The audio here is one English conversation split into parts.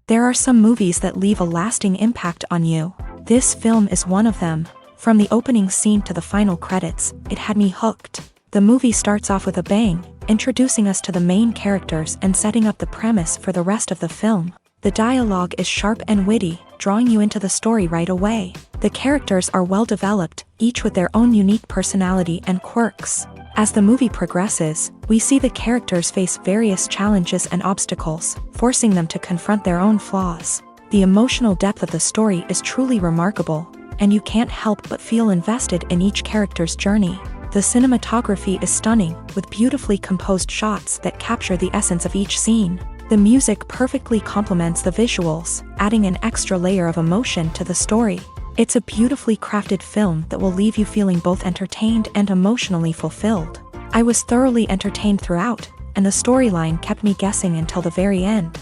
There are some movies that leave a lasting impact on you. This film is one of them. From the opening scene to the final credits, it had me hooked. The movie starts off with a bang, introducing us to the main characters and setting up the premise for the rest of the film. The dialogue is sharp and witty, drawing you into the story right away. The characters are well developed, each with their own unique personality and quirks. As the movie progresses, we see the characters face various challenges and obstacles, forcing them to confront their own flaws. The emotional depth of the story is truly remarkable, and you can't help but feel invested in each character's journey. The cinematography is stunning, with beautifully composed shots that capture the essence of each scene. The music perfectly complements the visuals, adding an extra layer of emotion to the story. It's a beautifully crafted film that will leave you feeling both entertained and emotionally fulfilled. I was thoroughly entertained throughout, and the storyline kept me guessing until the very end.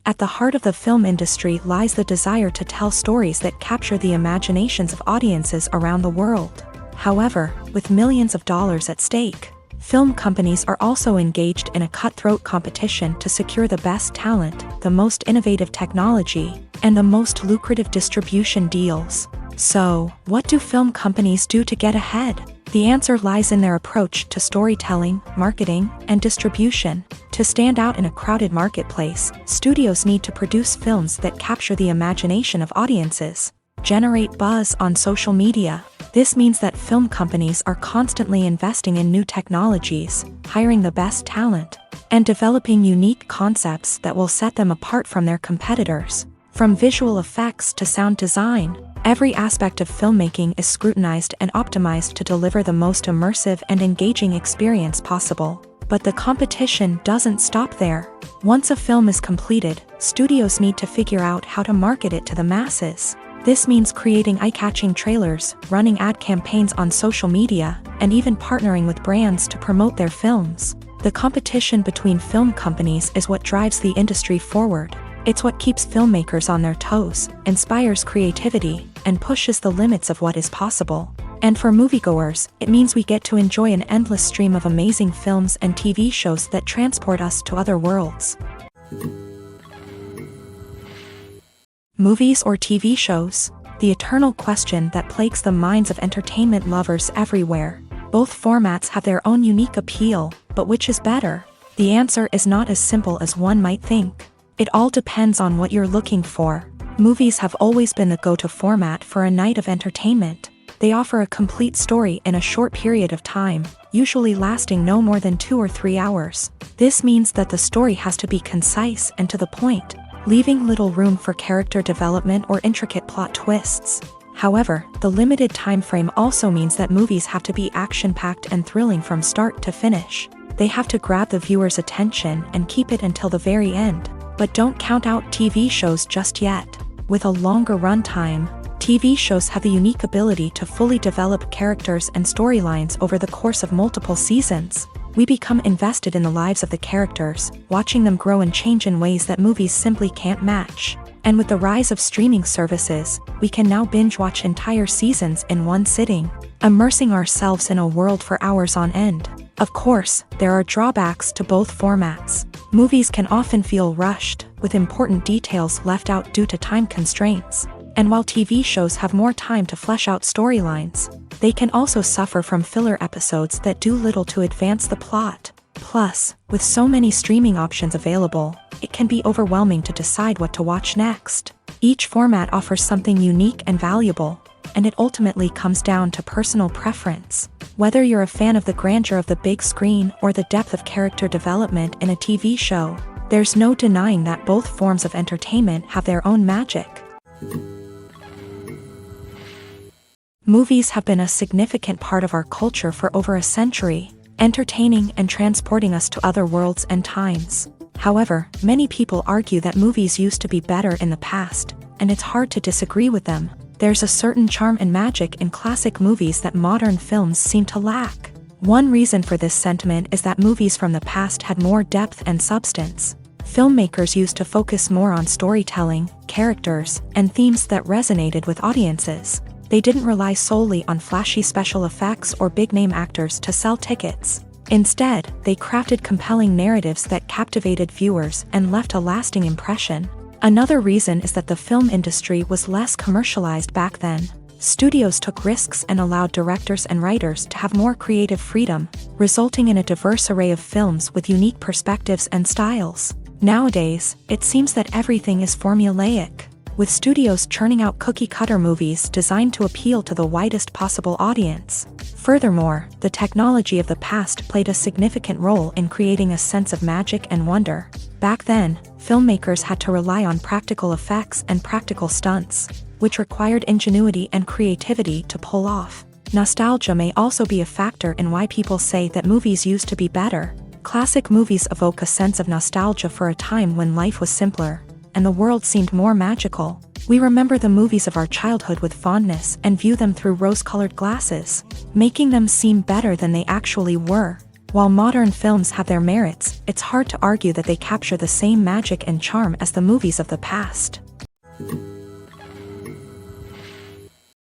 At the heart of the film industry lies the desire to tell stories that capture the imaginations of audiences around the world. However, with millions of dollars at stake, film companies are also engaged in a cutthroat competition to secure the best talent, the most innovative technology, and the most lucrative distribution deals. So, what do film companies do to get ahead? The answer lies in their approach to storytelling, marketing, and distribution. To stand out in a crowded marketplace, studios need to produce films that capture the imagination of audiences, generate buzz on social media. This means that film companies are constantly investing in new technologies, hiring the best talent, and developing unique concepts that will set them apart from their competitors. From visual effects to sound design, every aspect of filmmaking is scrutinized and optimized to deliver the most immersive and engaging experience possible. But the competition doesn't stop there. Once a film is completed, studios need to figure out how to market it to the masses. This means creating eye-catching trailers, running ad campaigns on social media, and even partnering with brands to promote their films. The competition between film companies is what drives the industry forward. It's what keeps filmmakers on their toes, inspires creativity, and pushes the limits of what is possible. And for moviegoers, it means we get to enjoy an endless stream of amazing films and TV shows that transport us to other worlds. Movies or TV shows? The eternal question that plagues the minds of entertainment lovers everywhere. Both formats have their own unique appeal, but which is better? The answer is not as simple as one might think. It all depends on what you're looking for. Movies have always been the go-to format for a night of entertainment. They offer a complete story in a short period of time, usually lasting no more than 2 or 3 hours. This means that the story has to be concise and to the point, leaving little room for character development or intricate plot twists. However, the limited time frame also means that movies have to be action-packed and thrilling from start to finish. They have to grab the viewer's attention and keep it until the very end. But don't count out TV shows just yet. With a longer runtime, TV shows have the unique ability to fully develop characters and storylines over the course of multiple seasons. We become invested in the lives of the characters, watching them grow and change in ways that movies simply can't match. And with the rise of streaming services, we can now binge-watch entire seasons in one sitting, immersing ourselves in a world for hours on end. Of course, there are drawbacks to both formats. Movies can often feel rushed, with important details left out due to time constraints. And while TV shows have more time to flesh out storylines, they can also suffer from filler episodes that do little to advance the plot. Plus, with so many streaming options available, it can be overwhelming to decide what to watch next. Each format offers something unique and valuable, and it ultimately comes down to personal preference. Whether you're a fan of the grandeur of the big screen or the depth of character development in a TV show, there's no denying that both forms of entertainment have their own magic. Movies have been a significant part of our culture for over a century, entertaining and transporting us to other worlds and times. However, many people argue that movies used to be better in the past, and it's hard to disagree with them. There's a certain charm and magic in classic movies that modern films seem to lack. One reason for this sentiment is that movies from the past had more depth and substance. Filmmakers used to focus more on storytelling, characters, and themes that resonated with audiences. They didn't rely solely on flashy special effects or big-name actors to sell tickets. Instead, they crafted compelling narratives that captivated viewers and left a lasting impression. Another reason is that the film industry was less commercialized back then. Studios took risks and allowed directors and writers to have more creative freedom, resulting in a diverse array of films with unique perspectives and styles. Nowadays, it seems that everything is formulaic, with studios churning out cookie-cutter movies designed to appeal to the widest possible audience. Furthermore, the technology of the past played a significant role in creating a sense of magic and wonder. Back then, filmmakers had to rely on practical effects and practical stunts, which required ingenuity and creativity to pull off. Nostalgia may also be a factor in why people say that movies used to be better. Classic movies evoke a sense of nostalgia for a time when life was simpler, and the world seemed more magical. We remember the movies of our childhood with fondness and view them through rose-colored glasses, making them seem better than they actually were. While modern films have their merits, it's hard to argue that they capture the same magic and charm as the movies of the past.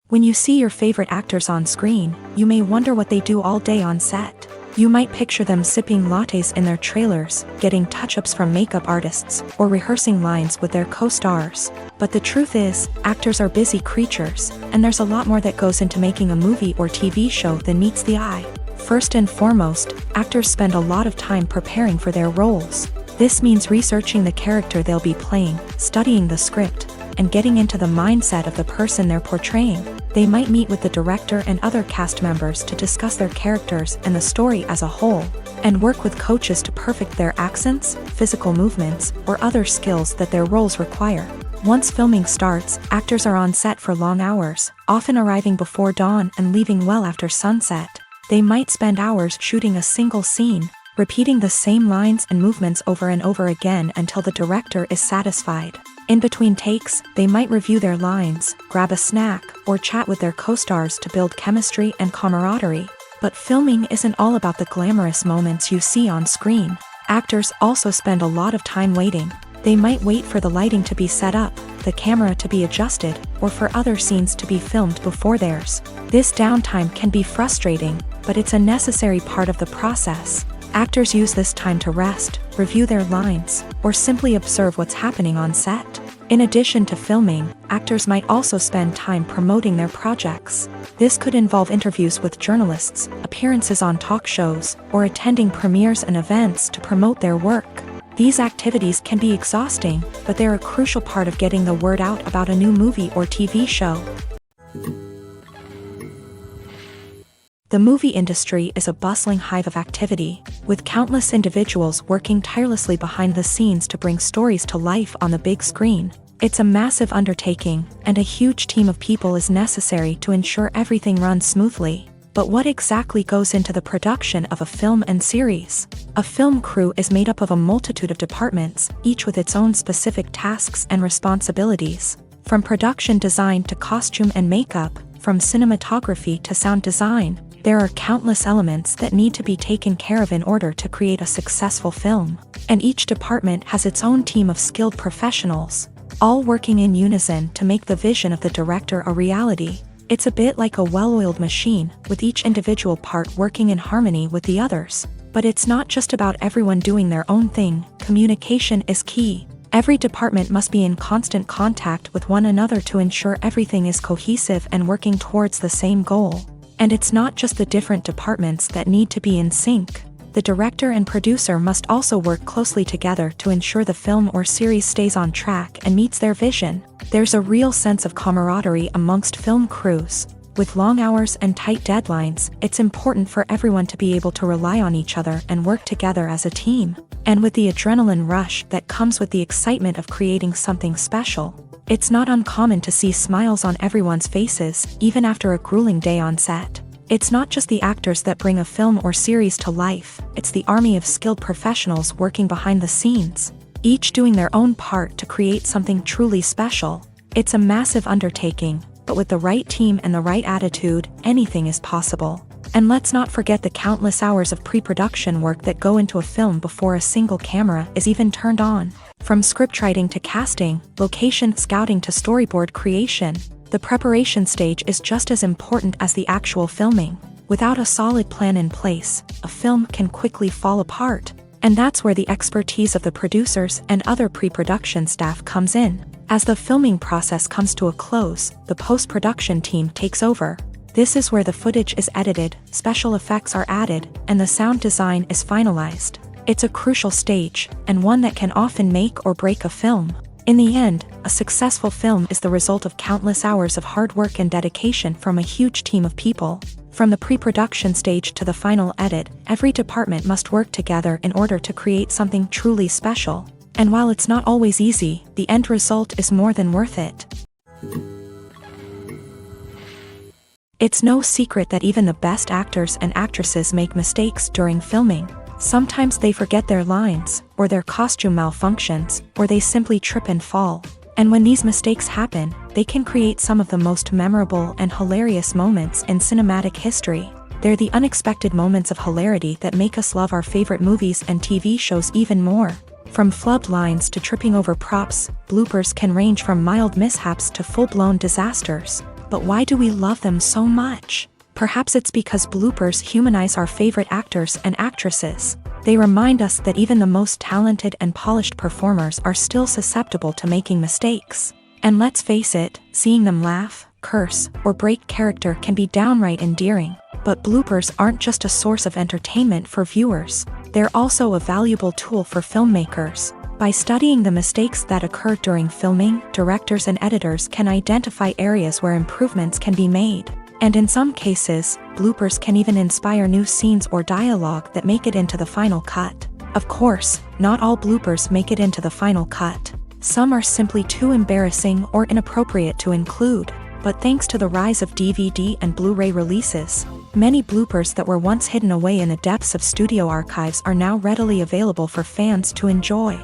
When you see your favorite actors on screen, you may wonder what they do all day on set. You might picture them sipping lattes in their trailers, getting touch-ups from makeup artists, or rehearsing lines with their co-stars. But the truth is, actors are busy creatures, and there's a lot more that goes into making a movie or TV show than meets the eye. First and foremost, actors spend a lot of time preparing for their roles. This means researching the character they'll be playing, studying the script, and getting into the mindset of the person they're portraying. They might meet with the director and other cast members to discuss their characters and the story as a whole, and work with coaches to perfect their accents, physical movements, or other skills that their roles require. Once filming starts, actors are on set for long hours, often arriving before dawn and leaving well after sunset. They might spend hours shooting a single scene, repeating the same lines and movements over and over again until the director is satisfied. In between takes, they might review their lines, grab a snack, or chat with their co-stars to build chemistry and camaraderie. But filming isn't all about the glamorous moments you see on screen. Actors also spend a lot of time waiting. They might wait for the lighting to be set up, the camera to be adjusted, or for other scenes to be filmed before theirs. This downtime can be frustrating, but it's a necessary part of the process. Actors use this time to rest, review their lines, or simply observe what's happening on set. In addition to filming, actors might also spend time promoting their projects. This could involve interviews with journalists, appearances on talk shows, or attending premieres and events to promote their work. These activities can be exhausting, but they're a crucial part of getting the word out about a new movie or TV show. The movie industry is a bustling hive of activity, with countless individuals working tirelessly behind the scenes to bring stories to life on the big screen. It's a massive undertaking, and a huge team of people is necessary to ensure everything runs smoothly. But what exactly goes into the production of a film and series? A film crew is made up of a multitude of departments, each with its own specific tasks and responsibilities. From production design to costume and makeup, from cinematography to sound design, there are countless elements that need to be taken care of in order to create a successful film. And each department has its own team of skilled professionals, all working in unison to make the vision of the director a reality. It's a bit like a well-oiled machine, with each individual part working in harmony with the others. But it's not just about everyone doing their own thing. Communication is key. Every department must be in constant contact with one another to ensure everything is cohesive and working towards the same goal. And it's not just the different departments that need to be in sync. The director and producer must also work closely together to ensure the film or series stays on track and meets their vision. There's a real sense of camaraderie amongst film crews. With long hours and tight deadlines, it's important for everyone to be able to rely on each other and work together as a team. And with the adrenaline rush that comes with the excitement of creating something special, it's not uncommon to see smiles on everyone's faces, even after a grueling day on set. It's not just the actors that bring a film or series to life, it's the army of skilled professionals working behind the scenes, each doing their own part to create something truly special. It's a massive undertaking, but with the right team and the right attitude, anything is possible. And let's not forget the countless hours of pre-production work that go into a film before a single camera is even turned on. From scriptwriting to casting, location scouting to storyboard creation, the preparation stage is just as important as the actual filming. Without a solid plan in place, a film can quickly fall apart. And that's where the expertise of the producers and other pre-production staff comes in. As the filming process comes to a close, the post-production team takes over. This is where the footage is edited, special effects are added, and the sound design is finalized. It's a crucial stage, and one that can often make or break a film. In the end, a successful film is the result of countless hours of hard work and dedication from a huge team of people. From the pre-production stage to the final edit, every department must work together in order to create something truly special. And while it's not always easy, the end result is more than worth it. It's no secret that even the best actors and actresses make mistakes during filming. Sometimes they forget their lines, or their costume malfunctions, or they simply trip and fall. And when these mistakes happen, they can create some of the most memorable and hilarious moments in cinematic history. They're the unexpected moments of hilarity that make us love our favorite movies and TV shows even more. From flubbed lines to tripping over props, bloopers can range from mild mishaps to full-blown disasters. But why do we love them so much? Perhaps it's because bloopers humanize our favorite actors and actresses. They remind us that even the most talented and polished performers are still susceptible to making mistakes. And let's face it, seeing them laugh, curse, or break character can be downright endearing. But bloopers aren't just a source of entertainment for viewers. They're also a valuable tool for filmmakers. By studying the mistakes that occur during filming, directors and editors can identify areas where improvements can be made. And in some cases, bloopers can even inspire new scenes or dialogue that make it into the final cut. Of course, not all bloopers make it into the final cut. Some are simply too embarrassing or inappropriate to include. But thanks to the rise of DVD and Blu-ray releases, many bloopers that were once hidden away in the depths of studio archives are now readily available for fans to enjoy.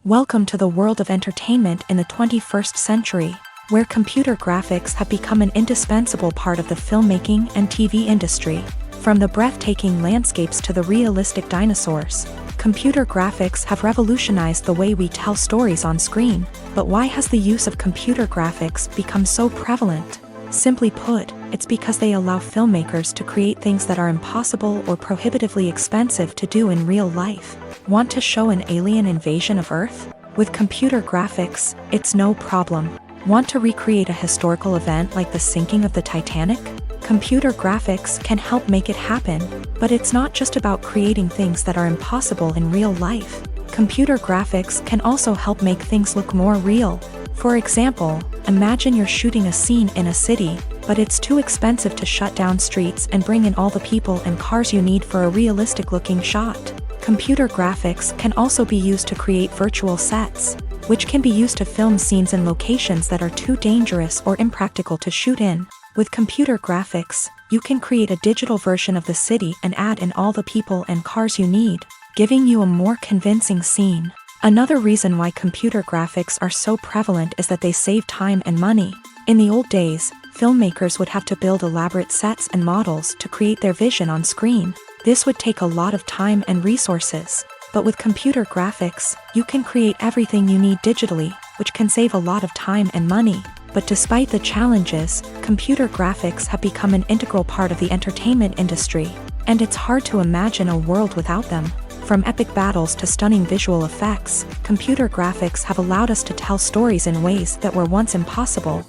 Welcome to the world of entertainment in the 21st century, where computer graphics have become an indispensable part of the filmmaking and TV industry. From the breathtaking landscapes to the realistic dinosaurs, computer graphics have revolutionized the way we tell stories on screen. But why has the use of computer graphics become so prevalent? Simply put, it's because they allow filmmakers to create things that are impossible or prohibitively expensive to do in real life. Want to show an alien invasion of Earth? With computer graphics, it's no problem. Want to recreate a historical event like the sinking of the Titanic? Computer graphics can help make it happen. But it's not just about creating things that are impossible in real life. Computer graphics can also help make things look more real. For example, imagine you're shooting a scene in a city, but it's too expensive to shut down streets and bring in all the people and cars you need for a realistic-looking shot. Computer graphics can also be used to create virtual sets, which can be used to film scenes in locations that are too dangerous or impractical to shoot in. With computer graphics, you can create a digital version of the city and add in all the people and cars you need, giving you a more convincing scene. Another reason why computer graphics are so prevalent is that they save time and money. In the old days, filmmakers would have to build elaborate sets and models to create their vision on screen. This would take a lot of time and resources. But with computer graphics, you can create everything you need digitally, which can save a lot of time and money. But despite the challenges, computer graphics have become an integral part of the entertainment industry, and it's hard to imagine a world without them. From epic battles to stunning visual effects, computer graphics have allowed us to tell stories in ways that were once impossible.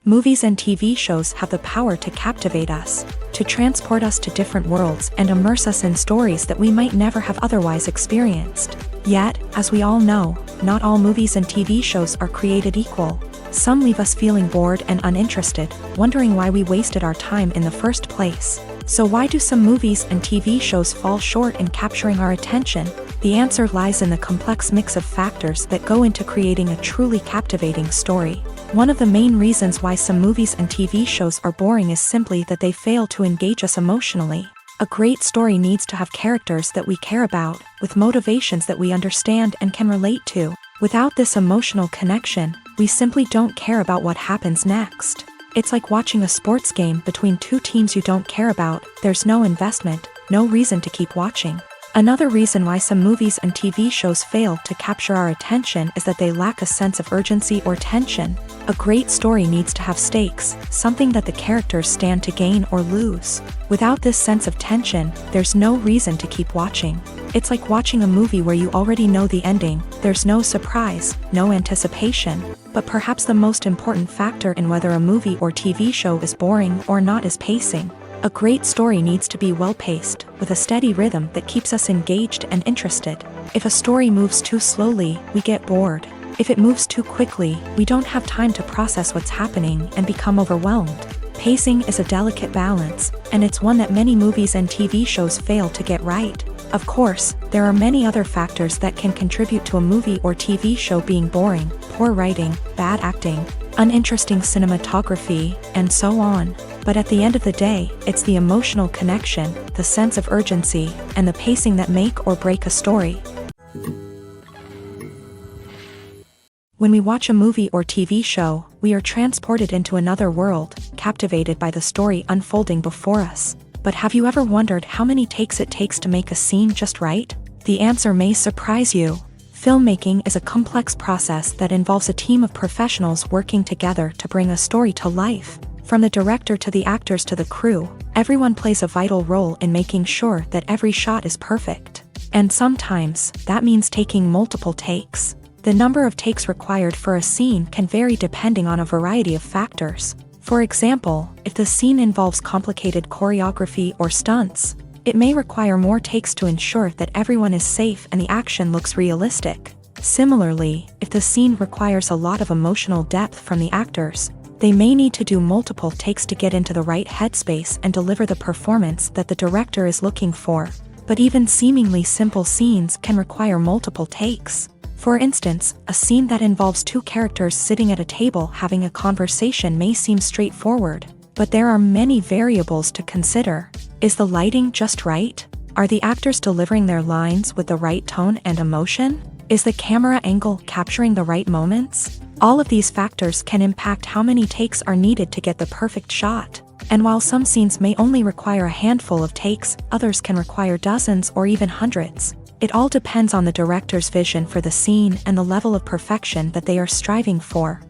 Movies and TV shows have the power to captivate us, to transport us to different worlds and immerse us in stories that we might never have otherwise experienced. Yet, as we all know, not all movies and TV shows are created equal. Some leave us feeling bored and uninterested, wondering why we wasted our time in the first place. So why do some movies and TV shows fall short in capturing our attention? The answer lies in the complex mix of factors that go into creating a truly captivating story. One of the main reasons why some movies and TV shows are boring is simply that they fail to engage us emotionally. A great story needs to have characters that we care about, with motivations that we understand and can relate to. Without this emotional connection, we simply don't care about what happens next. It's like watching a sports game between two teams you don't care about. There's no investment, no reason to keep watching. Another reason why some movies and TV shows fail to capture our attention is that they lack a sense of urgency or tension. A great story needs to have stakes, something that the characters stand to gain or lose. Without this sense of tension, there's no reason to keep watching. It's like watching a movie where you already know the ending, there's no surprise, no anticipation. But perhaps the most important factor in whether a movie or TV show is boring or not is pacing. A great story needs to be well-paced, with a steady rhythm that keeps us engaged and interested. If a story moves too slowly, we get bored. If it moves too quickly, we don't have time to process what's happening and become overwhelmed. Pacing is a delicate balance, and it's one that many movies and TV shows fail to get right. Of course, there are many other factors that can contribute to a movie or TV show being boring: poor writing, bad acting, uninteresting cinematography, and so on. But at the end of the day, it's the emotional connection, the sense of urgency, and the pacing that make or break a story. When we watch a movie or TV show, we are transported into another world, captivated by the story unfolding before us. But have you ever wondered how many takes it takes to make a scene just right? The answer may surprise you. Filmmaking is a complex process that involves a team of professionals working together to bring a story to life. From the director to the actors to the crew, everyone plays a vital role in making sure that every shot is perfect. And sometimes, that means taking multiple takes. The number of takes required for a scene can vary depending on a variety of factors. For example, if the scene involves complicated choreography or stunts, it may require more takes to ensure that everyone is safe and the action looks realistic. Similarly, if the scene requires a lot of emotional depth from the actors, they may need to do multiple takes to get into the right headspace and deliver the performance that the director is looking for. But even seemingly simple scenes can require multiple takes. For instance, a scene that involves two characters sitting at a table having a conversation may seem straightforward, but there are many variables to consider. Is the lighting just right? Are the actors delivering their lines with the right tone and emotion? Is the camera angle capturing the right moments? All of these factors can impact how many takes are needed to get the perfect shot. And while some scenes may only require a handful of takes, others can require dozens or even hundreds. It all depends on the director's vision for the scene and the level of perfection that they are striving for.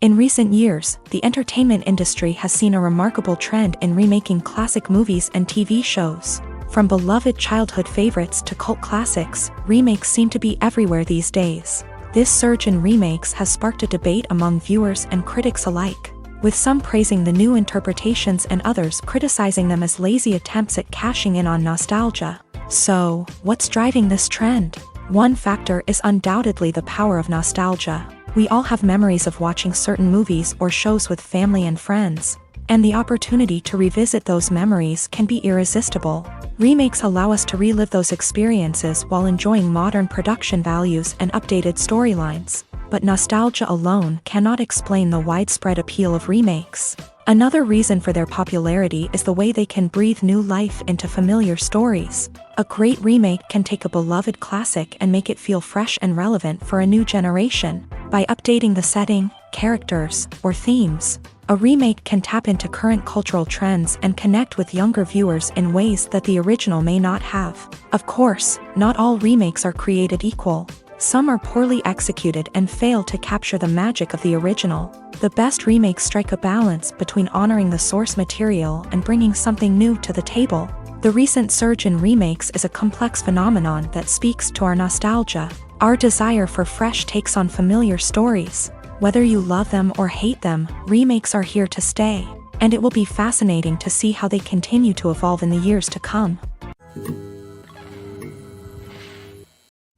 In recent years, the entertainment industry has seen a remarkable trend in remaking classic movies and TV shows. From beloved childhood favorites to cult classics, remakes seem to be everywhere these days. This surge in remakes has sparked a debate among viewers and critics alike, with some praising the new interpretations and others criticizing them as lazy attempts at cashing in on nostalgia. So, what's driving this trend? One factor is undoubtedly the power of nostalgia. We all have memories of watching certain movies or shows with family and friends, and the opportunity to revisit those memories can be irresistible. Remakes allow us to relive those experiences while enjoying modern production values and updated storylines. But nostalgia alone cannot explain the widespread appeal of remakes. Another reason for their popularity is the way they can breathe new life into familiar stories. A great remake can take a beloved classic and make it feel fresh and relevant for a new generation. By updating the setting, characters, or themes, a remake can tap into current cultural trends and connect with younger viewers in ways that the original may not have. Of course, not all remakes are created equal. Some are poorly executed and fail to capture the magic of the original. The best remakes strike a balance between honoring the source material and bringing something new to the table. The recent surge in remakes is a complex phenomenon that speaks to our nostalgia, our desire for fresh takes on familiar stories. Whether you love them or hate them, remakes are here to stay, and it will be fascinating to see how they continue to evolve in the years to come.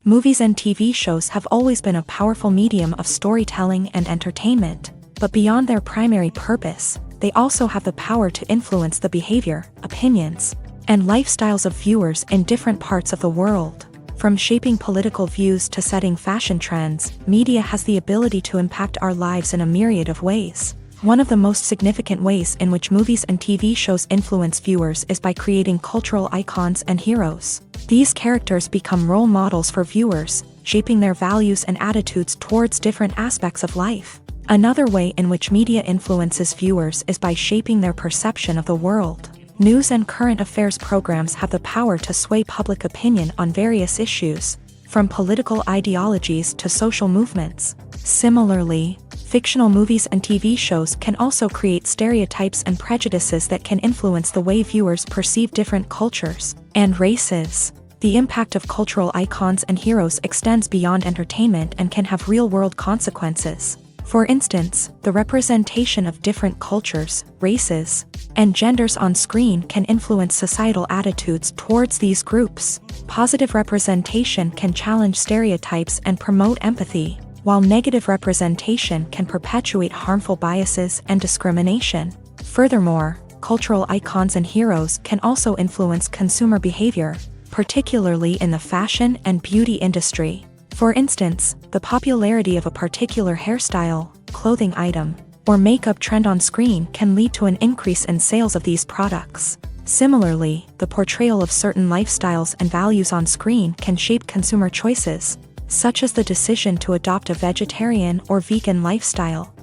Movies and TV shows have always been a powerful medium of storytelling and entertainment, but beyond their primary purpose, they also have the power to influence the behavior, opinions, and lifestyles of viewers in different parts of the world. From shaping political views to setting fashion trends, media has the ability to impact our lives in a myriad of ways. One of the most significant ways in which movies and TV shows influence viewers is by creating cultural icons and heroes. These characters become role models for viewers, shaping their values and attitudes towards different aspects of life. Another way in which media influences viewers is by shaping their perception of the world. News and current affairs programs have the power to sway public opinion on various issues, from political ideologies to social movements. Similarly, fictional movies and TV shows can also create stereotypes and prejudices that can influence the way viewers perceive different cultures and races. The impact of cultural icons and heroes extends beyond entertainment and can have real-world consequences. For instance, the representation of different cultures, races, and genders on screen can influence societal attitudes towards these groups. Positive representation can challenge stereotypes and promote empathy, while negative representation can perpetuate harmful biases and discrimination. Furthermore, cultural icons and heroes can also influence consumer behavior, particularly in the fashion and beauty industry. For instance, the popularity of a particular hairstyle, clothing item, or makeup trend on screen can lead to an increase in sales of these products. Similarly, the portrayal of certain lifestyles and values on screen can shape consumer choices, such as the decision to adopt a vegetarian or vegan lifestyle.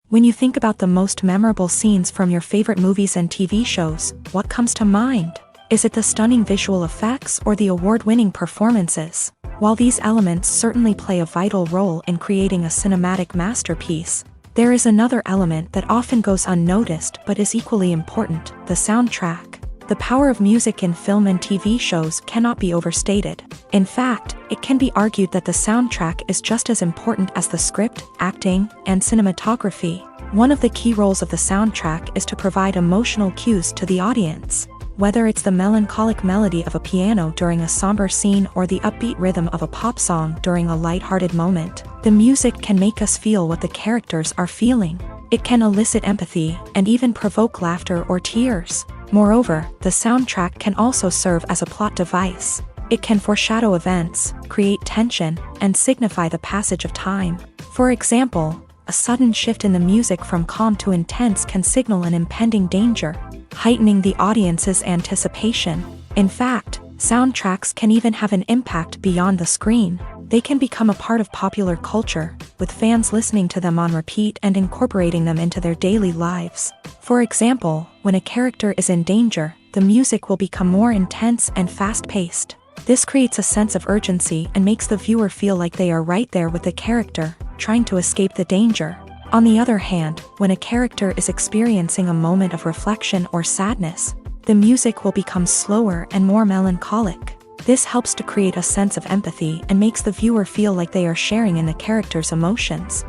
When you think about the most memorable scenes from your favorite movies and TV shows, what comes to mind? Is it the stunning visual effects or the award-winning performances? While these elements certainly play a vital role in creating a cinematic masterpiece, there is another element that often goes unnoticed but is equally important: the soundtrack. The power of music in film and TV shows cannot be overstated. In fact, it can be argued that the soundtrack is just as important as the script, acting, and cinematography. One of the key roles of the soundtrack is to provide emotional cues to the audience. Whether it's the melancholic melody of a piano during a somber scene or the upbeat rhythm of a pop song during a light-hearted moment, the music can make us feel what the characters are feeling. It can elicit empathy and even provoke laughter or tears. Moreover, the soundtrack can also serve as a plot device. It can foreshadow events, create tension, and signify the passage of time. For example, a sudden shift in the music from calm to intense can signal an impending danger, heightening the audience's anticipation. In fact, soundtracks can even have an impact beyond the screen. They can become a part of popular culture, with fans listening to them on repeat and incorporating them into their daily lives. For example, when a character is in danger, the music will become more intense and fast-paced. This creates a sense of urgency and makes the viewer feel like they are right there with the character, trying to escape the danger. On the other hand, when a character is experiencing a moment of reflection or sadness, the music will become slower and more melancholic. This helps to create a sense of empathy and makes the viewer feel like they are sharing in the character's emotions.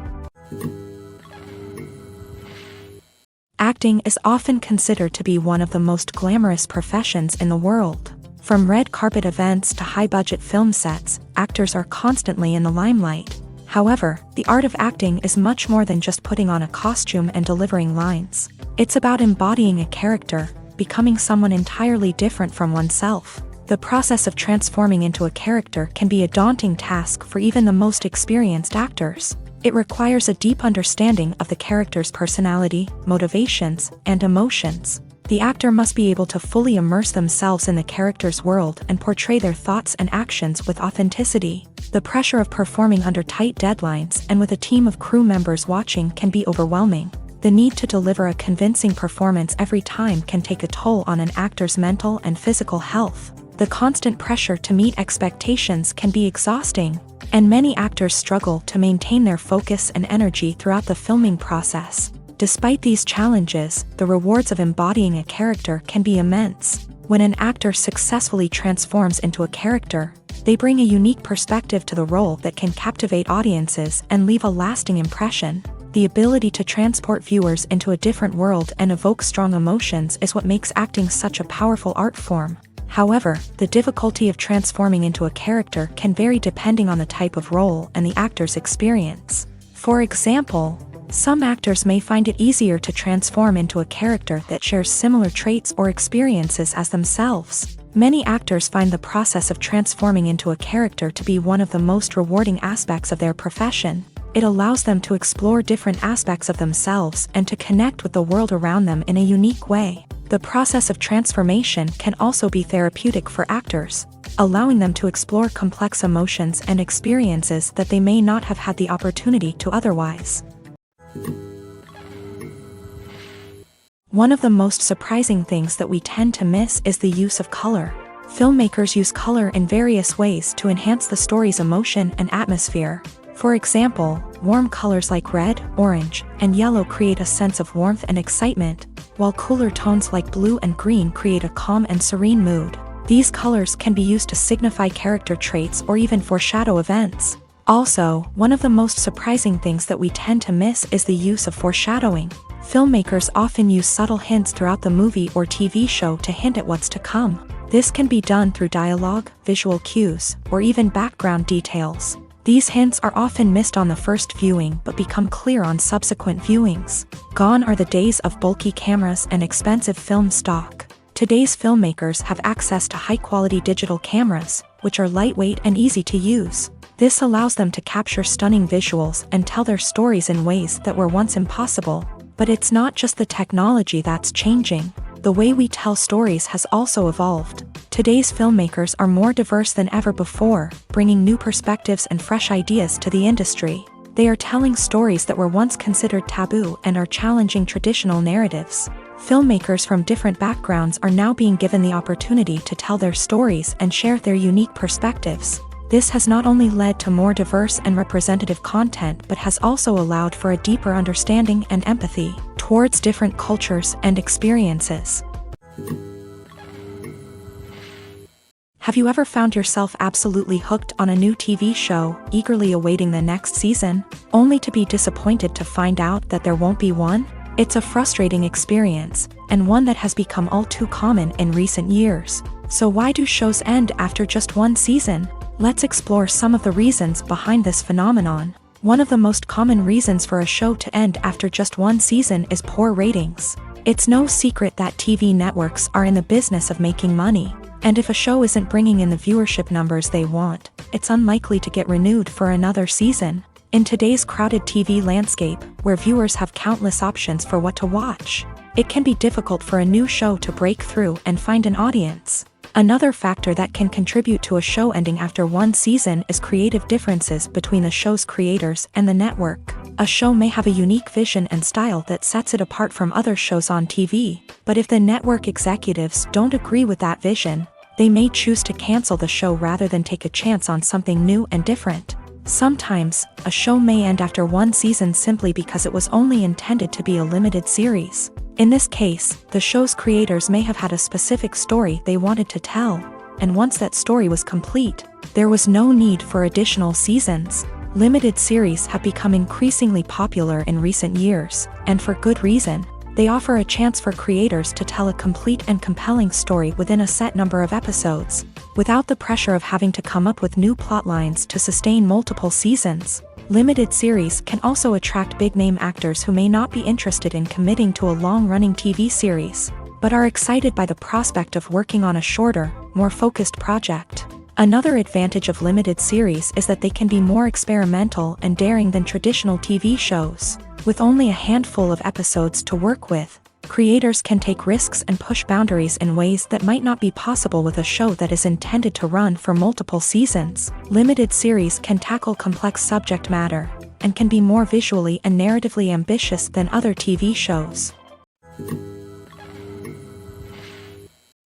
Acting is often considered to be one of the most glamorous professions in the world. From red carpet events to high-budget film sets, actors are constantly in the limelight. However, the art of acting is much more than just putting on a costume and delivering lines. It's about embodying a character, becoming someone entirely different from oneself. The process of transforming into a character can be a daunting task for even the most experienced actors. It requires a deep understanding of the character's personality, motivations, and emotions. The actor must be able to fully immerse themselves in the character's world and portray their thoughts and actions with authenticity. The pressure of performing under tight deadlines and with a team of crew members watching can be overwhelming. The need to deliver a convincing performance every time can take a toll on an actor's mental and physical health. The constant pressure to meet expectations can be exhausting, and many actors struggle to maintain their focus and energy throughout the filming process. Despite these challenges, the rewards of embodying a character can be immense. When an actor successfully transforms into a character, they bring a unique perspective to the role that can captivate audiences and leave a lasting impression. The ability to transport viewers into a different world and evoke strong emotions is what makes acting such a powerful art form. However, the difficulty of transforming into a character can vary depending on the type of role and the actor's experience. For example, some actors may find it easier to transform into a character that shares similar traits or experiences as themselves. Many actors find the process of transforming into a character to be one of the most rewarding aspects of their profession. It allows them to explore different aspects of themselves and to connect with the world around them in a unique way. The process of transformation can also be therapeutic for actors, allowing them to explore complex emotions and experiences that they may not have had the opportunity to otherwise. One of the most surprising things that we tend to miss is the use of color. Filmmakers use color in various ways to enhance the story's emotion and atmosphere. For example, warm colors like red, orange, and yellow create a sense of warmth and excitement, while cooler tones like blue and green create a calm and serene mood. These colors can be used to signify character traits or even foreshadow events. Also, one of the most surprising things that we tend to miss is the use of foreshadowing. Filmmakers often use subtle hints throughout the movie or TV show to hint at what's to come. This can be done through dialogue, visual cues, or even background details. These hints are often missed on the first viewing but become clear on subsequent viewings. Gone are the days of bulky cameras and expensive film stock. Today's filmmakers have access to high-quality digital cameras, which are lightweight and easy to use. This allows them to capture stunning visuals and tell their stories in ways that were once impossible. But it's not just the technology that's changing. The way we tell stories has also evolved. Today's filmmakers are more diverse than ever before, bringing new perspectives and fresh ideas to the industry. They are telling stories that were once considered taboo and are challenging traditional narratives. Filmmakers from different backgrounds are now being given the opportunity to tell their stories and share their unique perspectives. This has not only led to more diverse and representative content but has also allowed for a deeper understanding and empathy towards different cultures and experiences. Have you ever found yourself absolutely hooked on a new TV show, eagerly awaiting the next season, only to be disappointed to find out that there won't be one? It's a frustrating experience, and one that has become all too common in recent years. So why do shows end after just one season? Let's explore some of the reasons behind this phenomenon. One of the most common reasons for a show to end after just one season is poor ratings. It's no secret that TV networks are in the business of making money, and if a show isn't bringing in the viewership numbers they want, it's unlikely to get renewed for another season. In today's crowded TV landscape, where viewers have countless options for what to watch, it can be difficult for a new show to break through and find an audience. Another factor that can contribute to a show ending after one season is creative differences between the show's creators and the network. A show may have a unique vision and style that sets it apart from other shows on TV, but if the network executives don't agree with that vision, they may choose to cancel the show rather than take a chance on something new and different. Sometimes, a show may end after one season simply because it was only intended to be a limited series. In this case, the show's creators may have had a specific story they wanted to tell, and once that story was complete, there was no need for additional seasons. Limited series have become increasingly popular in recent years, and for good reason. They offer a chance for creators to tell a complete and compelling story within a set number of episodes, without the pressure of having to come up with new plotlines to sustain multiple seasons. Limited series can also attract big-name actors who may not be interested in committing to a long-running TV series, but are excited by the prospect of working on a shorter, more focused project. Another advantage of limited series is that they can be more experimental and daring than traditional TV shows. With only a handful of episodes to work with, creators can take risks and push boundaries in ways that might not be possible with a show that is intended to run for multiple seasons. Limited series can tackle complex subject matter, and can be more visually and narratively ambitious than other TV shows.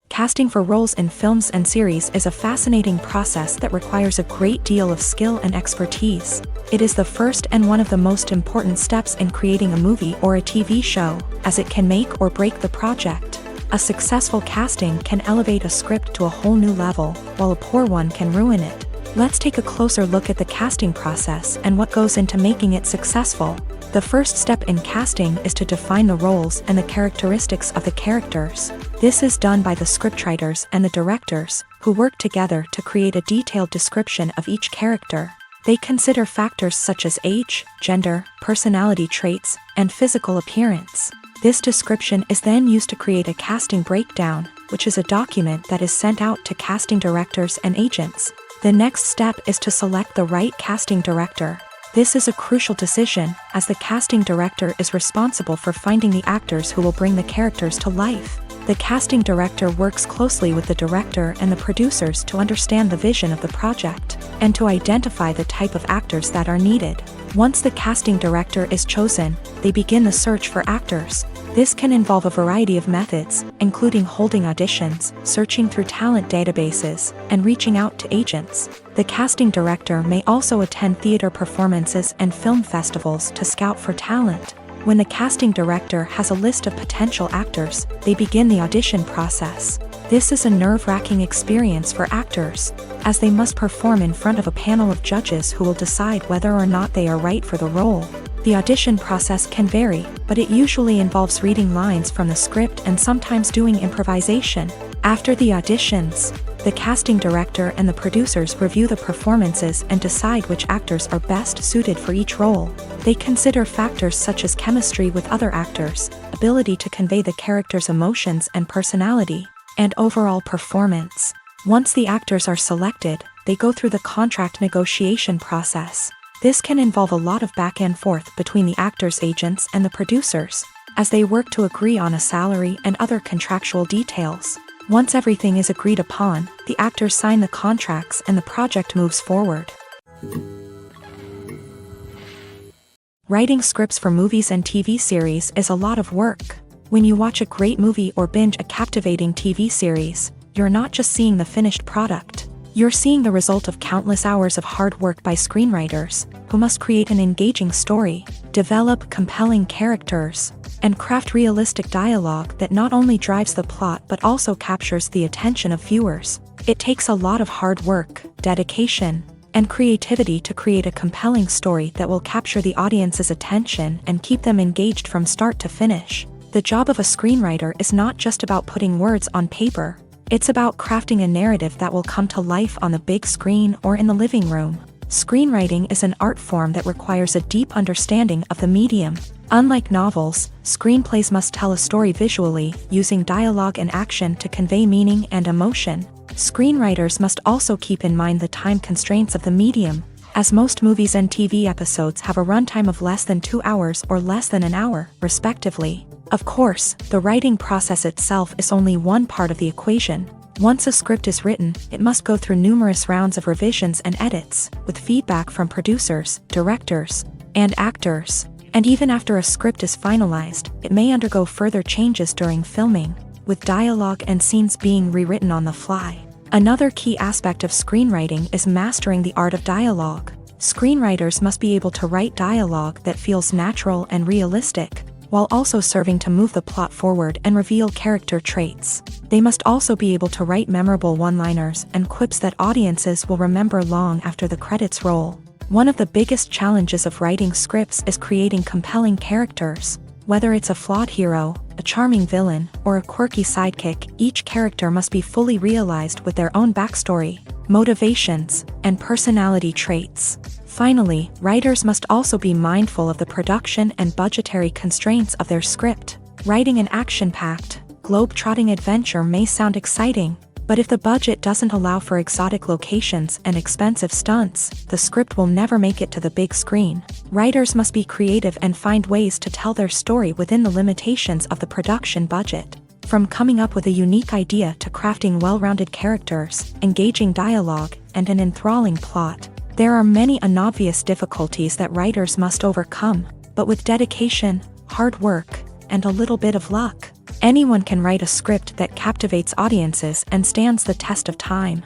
Casting for roles in films and series is a fascinating process that requires a great deal of skill and expertise. It is the first and one of the most important steps in creating a movie or a TV show, as it can make or break the project. A successful casting can elevate a script to a whole new level, while a poor one can ruin it. Let's take a closer look at the casting process and what goes into making it successful. The first step in casting is to define the roles and the characteristics of the characters. This is done by the scriptwriters and the directors, who work together to create a detailed description of each character. They consider factors such as age, gender, personality traits, and physical appearance. This description is then used to create a casting breakdown, which is a document that is sent out to casting directors and agents. The next step is to select the right casting director. This is a crucial decision, as the casting director is responsible for finding the actors who will bring the characters to life. The casting director works closely with the director and the producers to understand the vision of the project, and to identify the type of actors that are needed. Once the casting director is chosen, they begin the search for actors. This can involve a variety of methods, including holding auditions, searching through talent databases, and reaching out to agents. The casting director may also attend theater performances and film festivals to scout for talent. When the casting director has a list of potential actors, they begin the audition process. This is a nerve-wracking experience for actors, as they must perform in front of a panel of judges who will decide whether or not they are right for the role. The audition process can vary, but it usually involves reading lines from the script and sometimes doing improvisation. After the auditions, the casting director and the producers review the performances and decide which actors are best suited for each role. They consider factors such as chemistry with other actors, ability to convey the character's emotions and personality, and overall performance. Once the actors are selected, they go through the contract negotiation process. This can involve a lot of back and forth between the actors' agents and the producers, as they work to agree on a salary and other contractual details. Once everything is agreed upon, the actors sign the contracts and the project moves forward. Writing scripts for movies and TV series is a lot of work. When you watch a great movie or binge a captivating TV series, you're not just seeing the finished product. You're seeing the result of countless hours of hard work by screenwriters, who must create an engaging story, develop compelling characters, and craft realistic dialogue that not only drives the plot but also captures the attention of viewers. It takes a lot of hard work, dedication, and creativity to create a compelling story that will capture the audience's attention and keep them engaged from start to finish. The job of a screenwriter is not just about putting words on paper. It's about crafting a narrative that will come to life on the big screen or in the living room. Screenwriting is an art form that requires a deep understanding of the medium. Unlike novels, screenplays must tell a story visually, using dialogue and action to convey meaning and emotion. Screenwriters must also keep in mind the time constraints of the medium, as most movies and TV episodes have a runtime of less than 2 hours or less than an hour, respectively. Of course, the writing process itself is only one part of the equation. Once a script is written, it must go through numerous rounds of revisions and edits, with feedback from producers, directors, and actors. And even after a script is finalized, it may undergo further changes during filming, with dialogue and scenes being rewritten on the fly. Another key aspect of screenwriting is mastering the art of dialogue. Screenwriters must be able to write dialogue that feels natural and realistic, while also serving to move the plot forward and reveal character traits. They must also be able to write memorable one-liners and quips that audiences will remember long after the credits roll. One of the biggest challenges of writing scripts is creating compelling characters. Whether it's a flawed hero, a charming villain, or a quirky sidekick, each character must be fully realized with their own backstory, motivations, and personality traits. Finally, writers must also be mindful of the production and budgetary constraints of their script. Writing an action-packed, globe-trotting adventure may sound exciting, but if the budget doesn't allow for exotic locations and expensive stunts, the script will never make it to the big screen. Writers must be creative and find ways to tell their story within the limitations of the production budget. From coming up with a unique idea to crafting well-rounded characters, engaging dialogue, and an enthralling plot, there are many unobvious difficulties that writers must overcome, but with dedication, hard work, and a little bit of luck, anyone can write a script that captivates audiences and stands the test of time.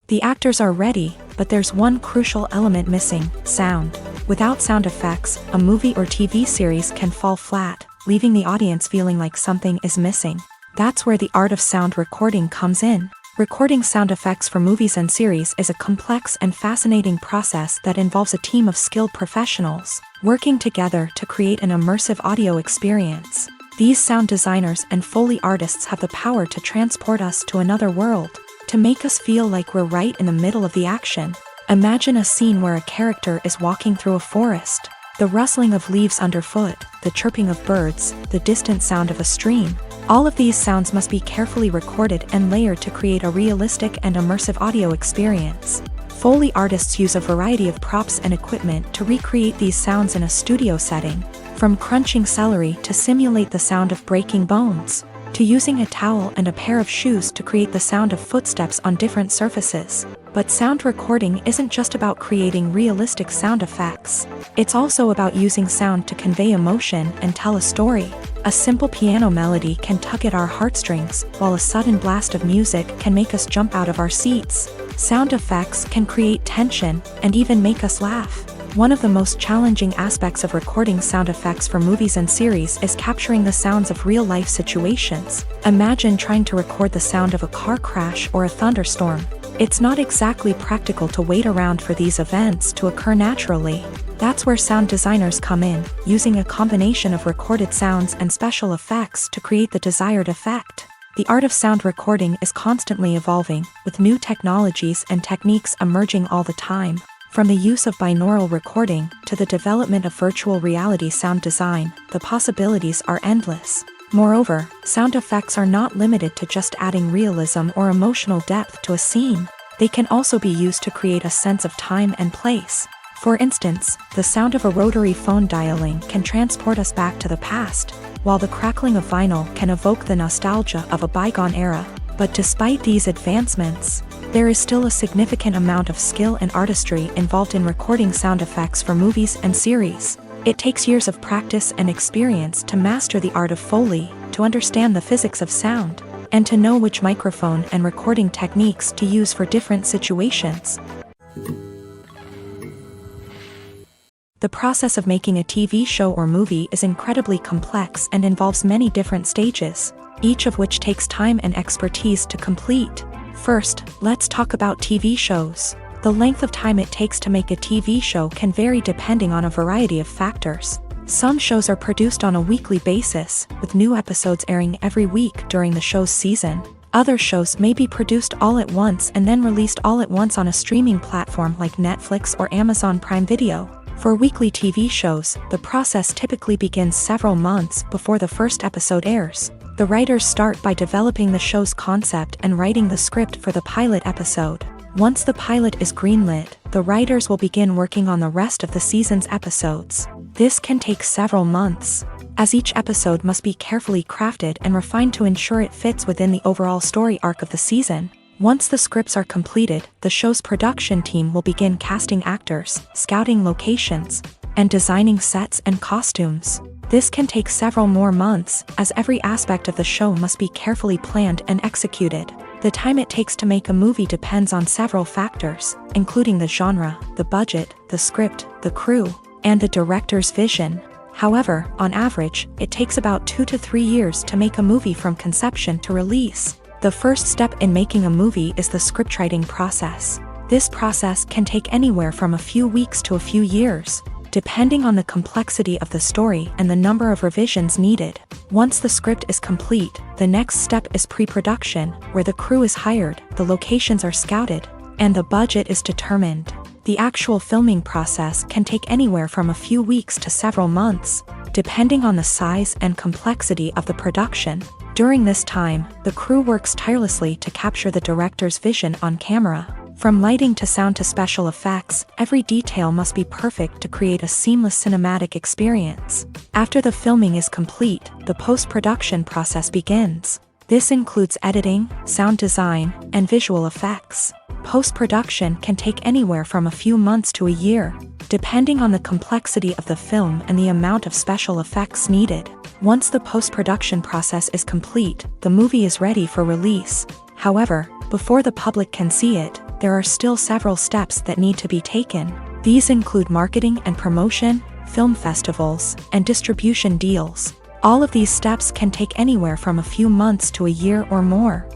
The actors are ready, but there's one crucial element missing: sound. Without sound effects, a movie or TV series can fall flat, leaving the audience feeling like something is missing. That's where the art of sound recording comes in. Recording sound effects for movies and series is a complex and fascinating process that involves a team of skilled professionals working together to create an immersive audio experience. These sound designers and Foley artists have the power to transport us to another world, to make us feel like we're right in the middle of the action. Imagine a scene where a character is walking through a forest. The rustling of leaves underfoot, the chirping of birds, the distant sound of a stream. All of these sounds must be carefully recorded and layered to create a realistic and immersive audio experience. Foley artists use a variety of props and equipment to recreate these sounds in a studio setting. From crunching celery to simulate the sound of breaking bones, to using a towel and a pair of shoes to create the sound of footsteps on different surfaces. But sound recording isn't just about creating realistic sound effects. It's also about using sound to convey emotion and tell a story. A simple piano melody can tug at our heartstrings, while a sudden blast of music can make us jump out of our seats. Sound effects can create tension and even make us laugh. One of the most challenging aspects of recording sound effects for movies and series is capturing the sounds of real-life situations. Imagine trying to record the sound of a car crash or a thunderstorm. It's not exactly practical to wait around for these events to occur naturally. That's where sound designers come in, using a combination of recorded sounds and special effects to create the desired effect. The art of sound recording is constantly evolving, with new technologies and techniques emerging all the time. From the use of binaural recording to the development of virtual reality sound design, the possibilities are endless. Moreover, sound effects are not limited to just adding realism or emotional depth to a scene. They can also be used to create a sense of time and place. For instance, the sound of a rotary phone dialing can transport us back to the past, while the crackling of vinyl can evoke the nostalgia of a bygone era. But despite these advancements, there is still a significant amount of skill and artistry involved in recording sound effects for movies and series. It takes years of practice and experience to master the art of Foley, to understand the physics of sound, and to know which microphone and recording techniques to use for different situations. The process of making a TV show or movie is incredibly complex and involves many different stages, each of which takes time and expertise to complete. First, let's talk about TV shows. The length of time it takes to make a TV show can vary depending on a variety of factors. Some shows are produced on a weekly basis, with new episodes airing every week during the show's season. Other shows may be produced all at once and then released all at once on a streaming platform like Netflix or Amazon Prime Video. For weekly TV shows, the process typically begins several months before the first episode airs. The writers start by developing the show's concept and writing the script for the pilot episode. Once the pilot is greenlit, the writers will begin working on the rest of the season's episodes. This can take several months, as each episode must be carefully crafted and refined to ensure it fits within the overall story arc of the season. Once the scripts are completed, the show's production team will begin casting actors, scouting locations, and designing sets and costumes. This can take several more months, as every aspect of the show must be carefully planned and executed. The time it takes to make a movie depends on several factors, including the genre, the budget, the script, the crew, and the director's vision. However, on average, it takes about 2 to 3 years to make a movie from conception to release. The first step in making a movie is the scriptwriting process. This process can take anywhere from a few weeks to a few years, depending on the complexity of the story and the number of revisions needed. Once the script is complete, the next step is pre-production, where the crew is hired, the locations are scouted, and the budget is determined. The actual filming process can take anywhere from a few weeks to several months, depending on the size and complexity of the production. During this time, the crew works tirelessly to capture the director's vision on camera. From lighting to sound to special effects, every detail must be perfect to create a seamless cinematic experience. After the filming is complete, the post-production process begins. This includes editing, sound design, and visual effects. Post-production can take anywhere from a few months to a year, depending on the complexity of the film and the amount of special effects needed. Once the post-production process is complete, the movie is ready for release. However, before the public can see it, there are still several steps that need to be taken. These include marketing and promotion, film festivals, and distribution deals. All of these steps can take anywhere from a few months to a year or more.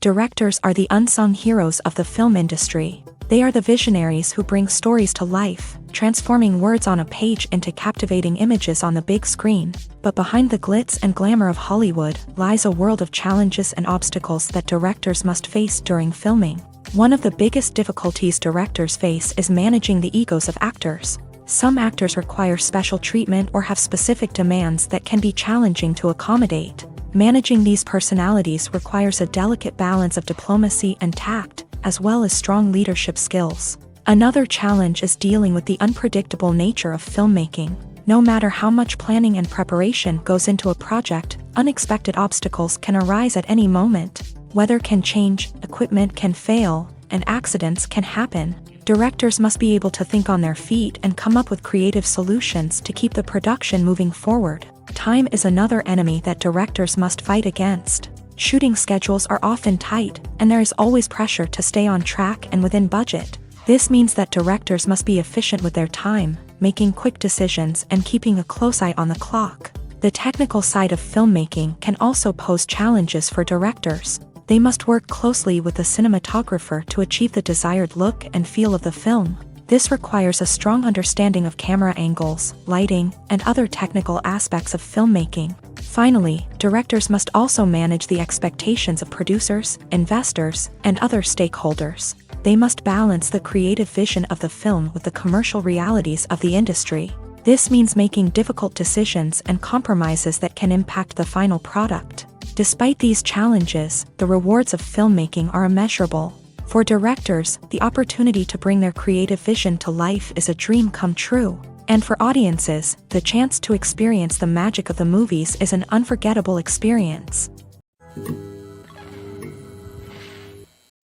Directors are the unsung heroes of the film industry. They are the visionaries who bring stories to life, transforming words on a page into captivating images on the big screen. But behind the glitz and glamour of Hollywood lies a world of challenges and obstacles that directors must face during filming. One of the biggest difficulties directors face is managing the egos of actors. Some actors require special treatment or have specific demands that can be challenging to accommodate. Managing these personalities requires a delicate balance of diplomacy and tact, as well as strong leadership skills. Another challenge is dealing with the unpredictable nature of filmmaking. No matter how much planning and preparation goes into a project, unexpected obstacles can arise at any moment. Weather can change, equipment can fail, and accidents can happen. Directors must be able to think on their feet and come up with creative solutions to keep the production moving forward. Time is another enemy that directors must fight against. Shooting schedules are often tight, and there is always pressure to stay on track and within budget. This means that directors must be efficient with their time, making quick decisions and keeping a close eye on the clock. The technical side of filmmaking can also pose challenges for directors. They must work closely with the cinematographer to achieve the desired look and feel of the film. This requires a strong understanding of camera angles, lighting, and other technical aspects of filmmaking. Finally, directors must also manage the expectations of producers, investors, and other stakeholders. They must balance the creative vision of the film with the commercial realities of the industry. This means making difficult decisions and compromises that can impact the final product. Despite these challenges, the rewards of filmmaking are immeasurable. For directors, the opportunity to bring their creative vision to life is a dream come true. And for audiences, the chance to experience the magic of the movies is an unforgettable experience.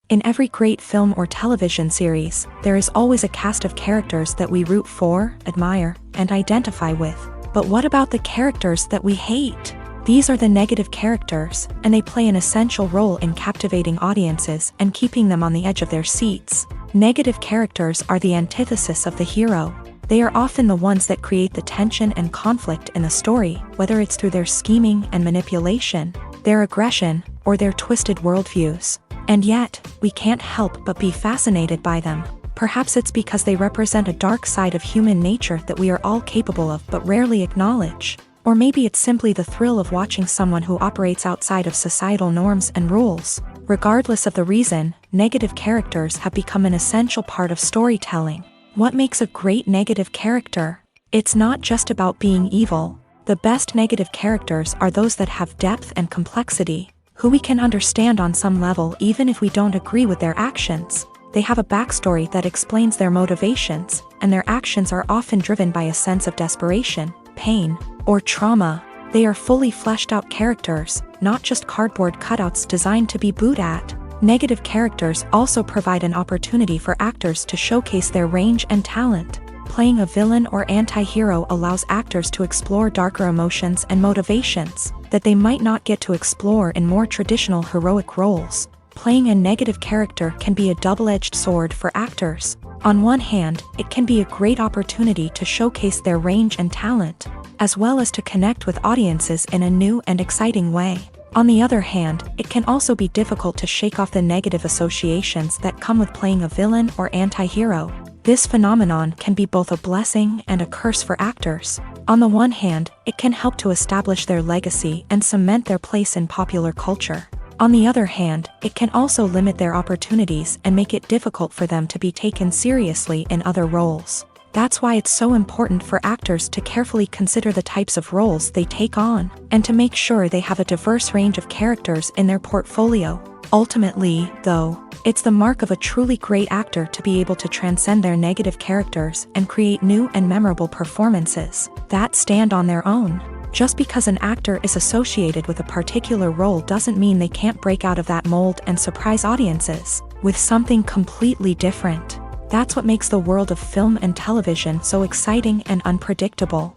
In every great film or television series, there is always a cast of characters that we root for, admire, and identify with. But what about the characters that we hate? These are the negative characters, and they play an essential role in captivating audiences and keeping them on the edge of their seats. Negative characters are the antithesis of the hero. They are often the ones that create the tension and conflict in the story, whether it's through their scheming and manipulation, their aggression, or their twisted worldviews. And yet, we can't help but be fascinated by them. Perhaps it's because they represent a dark side of human nature that we are all capable of but rarely acknowledge. Or maybe it's simply the thrill of watching someone who operates outside of societal norms and rules. Regardless of the reason, negative characters have become an essential part of storytelling. What makes a great negative character? It's not just about being evil. The best negative characters are those that have depth and complexity, who we can understand on some level even if we don't agree with their actions. They have a backstory that explains their motivations, and their actions are often driven by a sense of desperation, pain, or trauma. They are fully fleshed out characters, not just cardboard cutouts designed to be booed at. Negative characters also provide an opportunity for actors to showcase their range and talent. Playing a villain or anti-hero allows actors to explore darker emotions and motivations that they might not get to explore in more traditional heroic roles. Playing a negative character can be a double-edged sword for actors. On one hand, it can be a great opportunity to showcase their range and talent, as well as to connect with audiences in a new and exciting way. On the other hand, it can also be difficult to shake off the negative associations that come with playing a villain or anti-hero. This phenomenon can be both a blessing and a curse for actors. On the one hand, it can help to establish their legacy and cement their place in popular culture. On the other hand, it can also limit their opportunities and make it difficult for them to be taken seriously in other roles. That's why it's so important for actors to carefully consider the types of roles they take on, and to make sure they have a diverse range of characters in their portfolio. Ultimately, though, it's the mark of a truly great actor to be able to transcend their negative characters and create new and memorable performances that stand on their own. Just because an actor is associated with a particular role doesn't mean they can't break out of that mold and surprise audiences with something completely different. That's what makes the world of film and television so exciting and unpredictable.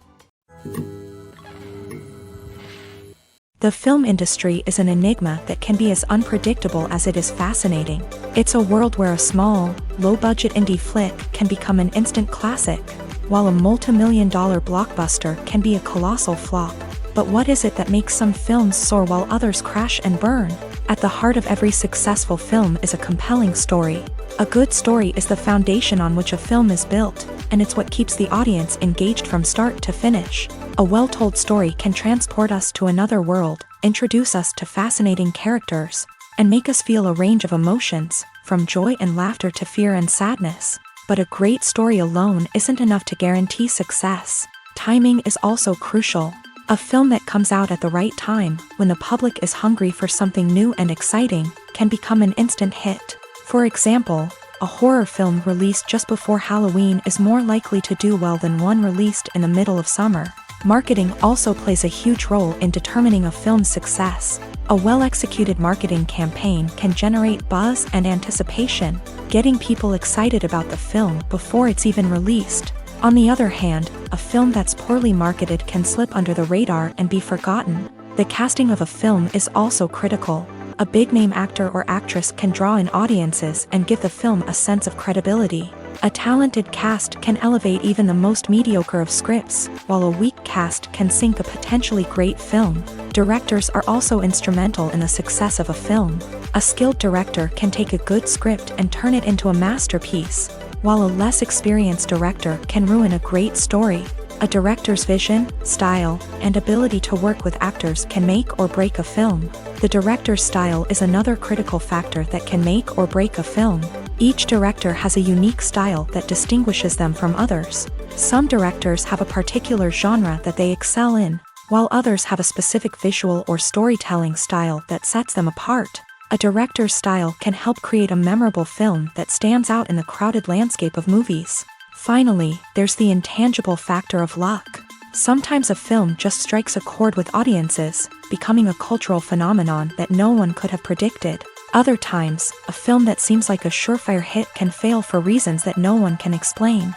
The film industry is an enigma that can be as unpredictable as it is fascinating. It's a world where a small, low-budget indie flick can become an instant classic, while a multi-million-dollar blockbuster can be a colossal flop. But what is it that makes some films soar while others crash and burn? At the heart of every successful film is a compelling story. A good story is the foundation on which a film is built, and it's what keeps the audience engaged from start to finish. A well-told story can transport us to another world, introduce us to fascinating characters, and make us feel a range of emotions, from joy and laughter to fear and sadness. But a great story alone isn't enough to guarantee success. Timing is also crucial. A film that comes out at the right time, when the public is hungry for something new and exciting, can become an instant hit. For example, a horror film released just before Halloween is more likely to do well than one released in the middle of summer. Marketing also plays a huge role in determining a film's success. A well-executed marketing campaign can generate buzz and anticipation, getting people excited about the film before it's even released. On the other hand, a film that's poorly marketed can slip under the radar and be forgotten. The casting of a film is also critical. A big-name actor or actress can draw in audiences and give the film a sense of credibility. A talented cast can elevate even the most mediocre of scripts, while a weak cast can sink a potentially great film. Directors are also instrumental in the success of a film. A skilled director can take a good script and turn it into a masterpiece, while a less experienced director can ruin a great story. A director's vision, style, and ability to work with actors can make or break a film. The director's style is another critical factor that can make or break a film. Each director has a unique style that distinguishes them from others. Some directors have a particular genre that they excel in, while others have a specific visual or storytelling style that sets them apart. A director's style can help create a memorable film that stands out in the crowded landscape of movies. Finally, there's the intangible factor of luck. Sometimes a film just strikes a chord with audiences, becoming a cultural phenomenon that no one could have predicted. Other times, a film that seems like a surefire hit can fail for reasons that no one can explain.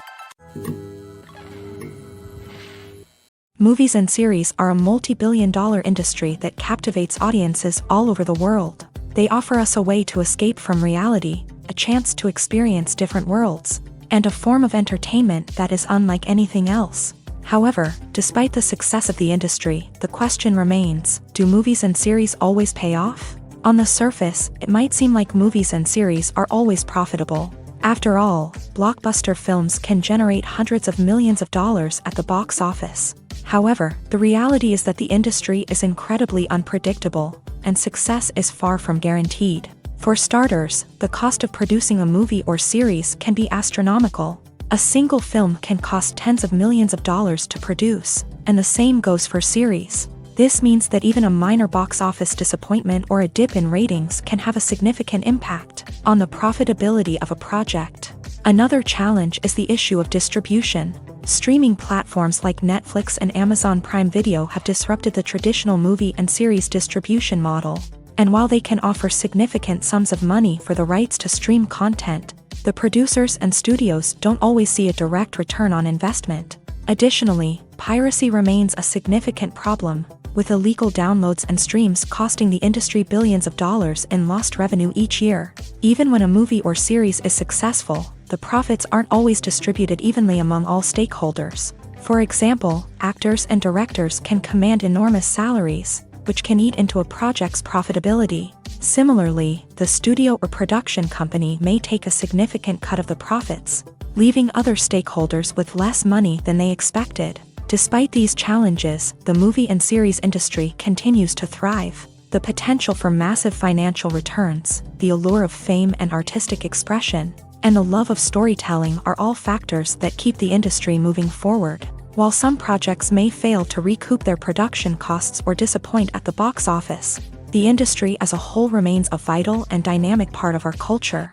Movies and series are a multi-billion-dollar industry that captivates audiences all over the world. They offer us a way to escape from reality, a chance to experience different worlds, and a form of entertainment that is unlike anything else. However, despite the success of the industry, the question remains, do movies and series always pay off? On the surface, it might seem like movies and series are always profitable. After all, blockbuster films can generate hundreds of millions of dollars at the box office. However, the reality is that the industry is incredibly unpredictable, and success is far from guaranteed. For starters, the cost of producing a movie or series can be astronomical. A single film can cost tens of millions of dollars to produce, and the same goes for series. This means that even a minor box office disappointment or a dip in ratings can have a significant impact on the profitability of a project. Another challenge is the issue of distribution. Streaming platforms like Netflix and Amazon Prime Video have disrupted the traditional movie and series distribution model. And while they can offer significant sums of money for the rights to stream content, the producers and studios don't always see a direct return on investment. Additionally, piracy remains a significant problem, with illegal downloads and streams costing the industry billions of dollars in lost revenue each year. Even when a movie or series is successful, the profits aren't always distributed evenly among all stakeholders. For example, actors and directors can command enormous salaries, which can eat into a project's profitability. Similarly, the studio or production company may take a significant cut of the profits, leaving other stakeholders with less money than they expected. Despite these challenges, the movie and series industry continues to thrive. The potential for massive financial returns, the allure of fame and artistic expression, and the love of storytelling are all factors that keep the industry moving forward. While some projects may fail to recoup their production costs or disappoint at the box office, the industry as a whole remains a vital and dynamic part of our culture.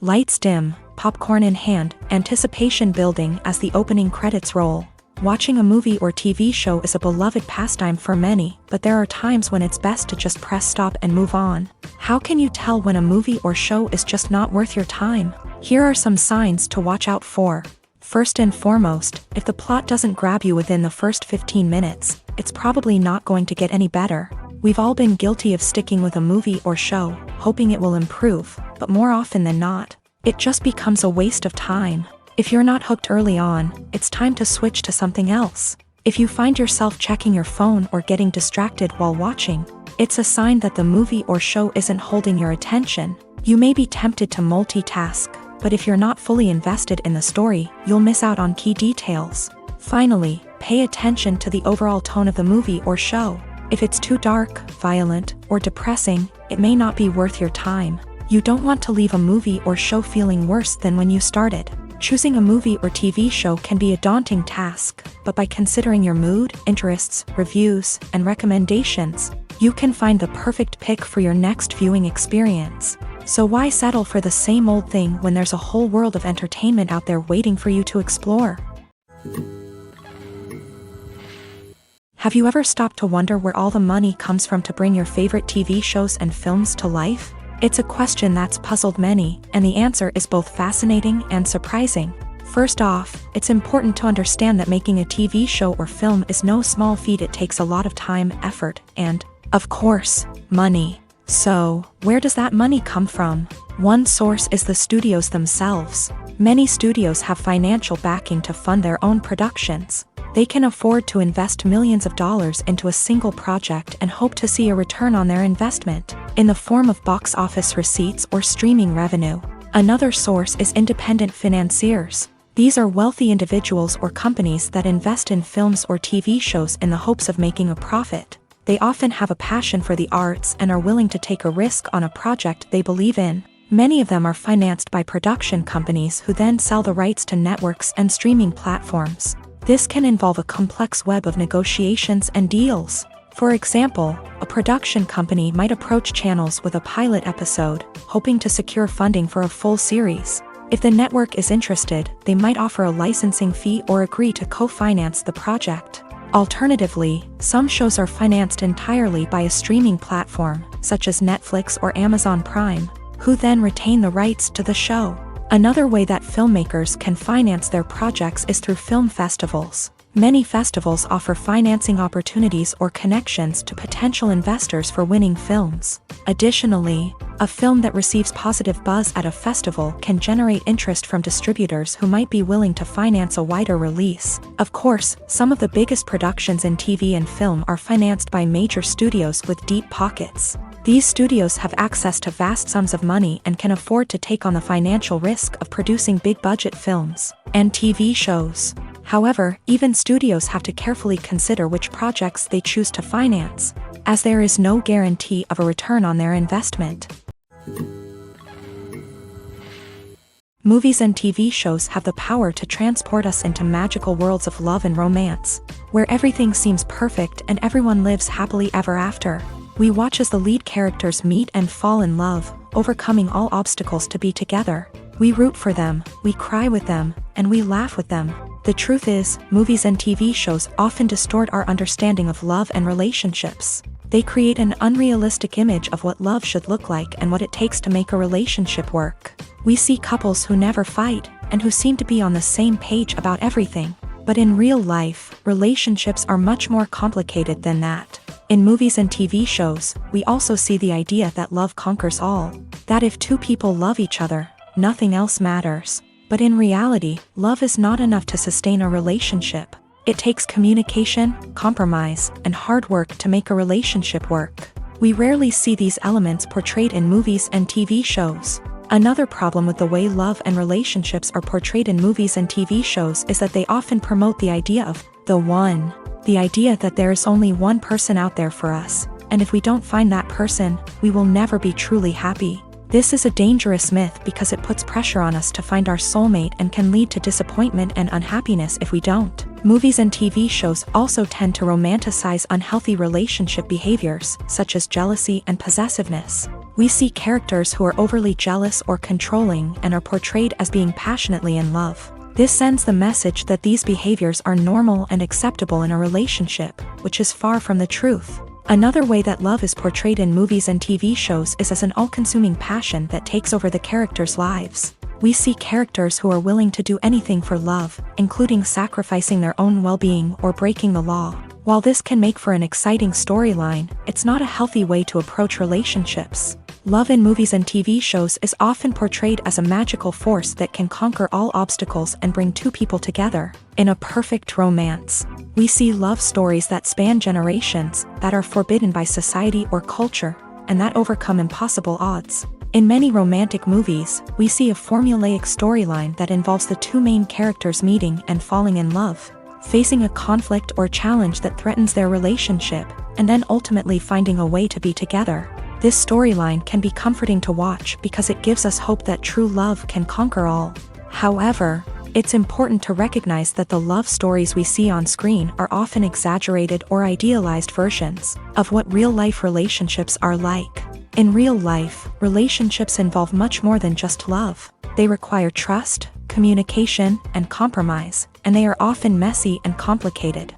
Lights dim, popcorn in hand, anticipation building as the opening credits roll. Watching a movie or TV show is a beloved pastime for many, but there are times when it's best to just press stop and move on. How can you tell when a movie or show is just not worth your time? Here are some signs to watch out for. First and foremost, if the plot doesn't grab you within the first 15 minutes, it's probably not going to get any better. We've all been guilty of sticking with a movie or show, hoping it will improve, but more often than not, it just becomes a waste of time. If you're not hooked early on, it's time to switch to something else. If you find yourself checking your phone or getting distracted while watching, it's a sign that the movie or show isn't holding your attention. You may be tempted to multitask, but if you're not fully invested in the story, you'll miss out on key details. Finally, pay attention to the overall tone of the movie or show. If it's too dark, violent, or depressing, it may not be worth your time. You don't want to leave a movie or show feeling worse than when you started. Choosing a movie or TV show can be a daunting task, but by considering your mood, interests, reviews, and recommendations, You can find the perfect pick for your next viewing experience. So why settle for the same old thing when there's a whole world of entertainment out there waiting for you to explore? Have you ever stopped to wonder where all the money comes from to bring your favorite TV shows and films to life? It's a question that's puzzled many, and the answer is both fascinating and surprising. First off, it's important to understand that making a TV show or film is no small feat. It takes a lot of time, effort, and, of course, money. So, where does that money come from? One source is the studios themselves. Many studios have financial backing to fund their own productions. They can afford to invest millions of dollars into a single project and hope to see a return on their investment, in the form of box office receipts or streaming revenue. Another source is independent financiers. These are wealthy individuals or companies that invest in films or TV shows in the hopes of making a profit. They often have a passion for the arts and are willing to take a risk on a project they believe in. Many of them are financed by production companies who then sell the rights to networks and streaming platforms. This can involve a complex web of negotiations and deals. For example, a production company might approach channels with a pilot episode, hoping to secure funding for a full series. If the network is interested, they might offer a licensing fee or agree to co-finance the project. Alternatively, some shows are financed entirely by a streaming platform, such as Netflix or Amazon Prime, who then retain the rights to the show. Another way that filmmakers can finance their projects is through film festivals. Many festivals offer financing opportunities or connections to potential investors for winning films. Additionally, a film that receives positive buzz at a festival can generate interest from distributors who might be willing to finance a wider release. Of course, some of the biggest productions in TV and film are financed by major studios with deep pockets. These studios have access to vast sums of money and can afford to take on the financial risk of producing big-budget films and TV shows. However, even studios have to carefully consider which projects they choose to finance, as there is no guarantee of a return on their investment. Movies and TV shows have the power to transport us into magical worlds of love and romance, where everything seems perfect and everyone lives happily ever after. We watch as the lead characters meet and fall in love, overcoming all obstacles to be together. We root for them, we cry with them, and we laugh with them. The truth is, movies and TV shows often distort our understanding of love and relationships. They create an unrealistic image of what love should look like and what it takes to make a relationship work. We see couples who never fight, and who seem to be on the same page about everything. But in real life, relationships are much more complicated than that. In movies and TV shows, we also see the idea that love conquers all. That if two people love each other, nothing else matters. But in reality, love is not enough to sustain a relationship. It takes communication, compromise, and hard work to make a relationship work. We rarely see these elements portrayed in movies and TV shows. Another problem with the way love and relationships are portrayed in movies and TV shows is that they often promote the idea of the one. The idea that there is only one person out there for us, and if we don't find that person, we will never be truly happy. This is a dangerous myth because it puts pressure on us to find our soulmate and can lead to disappointment and unhappiness if we don't. Movies and TV shows also tend to romanticize unhealthy relationship behaviors, such as jealousy and possessiveness. We see characters who are overly jealous or controlling and are portrayed as being passionately in love. This sends the message that these behaviors are normal and acceptable in a relationship, which is far from the truth. Another way that love is portrayed in movies and TV shows is as an all-consuming passion that takes over the characters' lives. We see characters who are willing to do anything for love, including sacrificing their own well-being or breaking the law. While this can make for an exciting storyline, it's not a healthy way to approach relationships. Love in movies and TV shows is often portrayed as a magical force that can conquer all obstacles and bring two people together in a perfect romance. We see love stories that span generations, that are forbidden by society or culture, and that overcome impossible odds. In many romantic movies, we see a formulaic storyline that involves the two main characters meeting and falling in love, facing a conflict or challenge that threatens their relationship, and then ultimately finding a way to be together. This storyline can be comforting to watch because it gives us hope that true love can conquer all. However, It's important to recognize that the love stories we see on screen are often exaggerated or idealized versions of what real-life relationships are like. In real life, relationships involve much more than just love. They require trust, communication, and compromise, and they are often messy and complicated.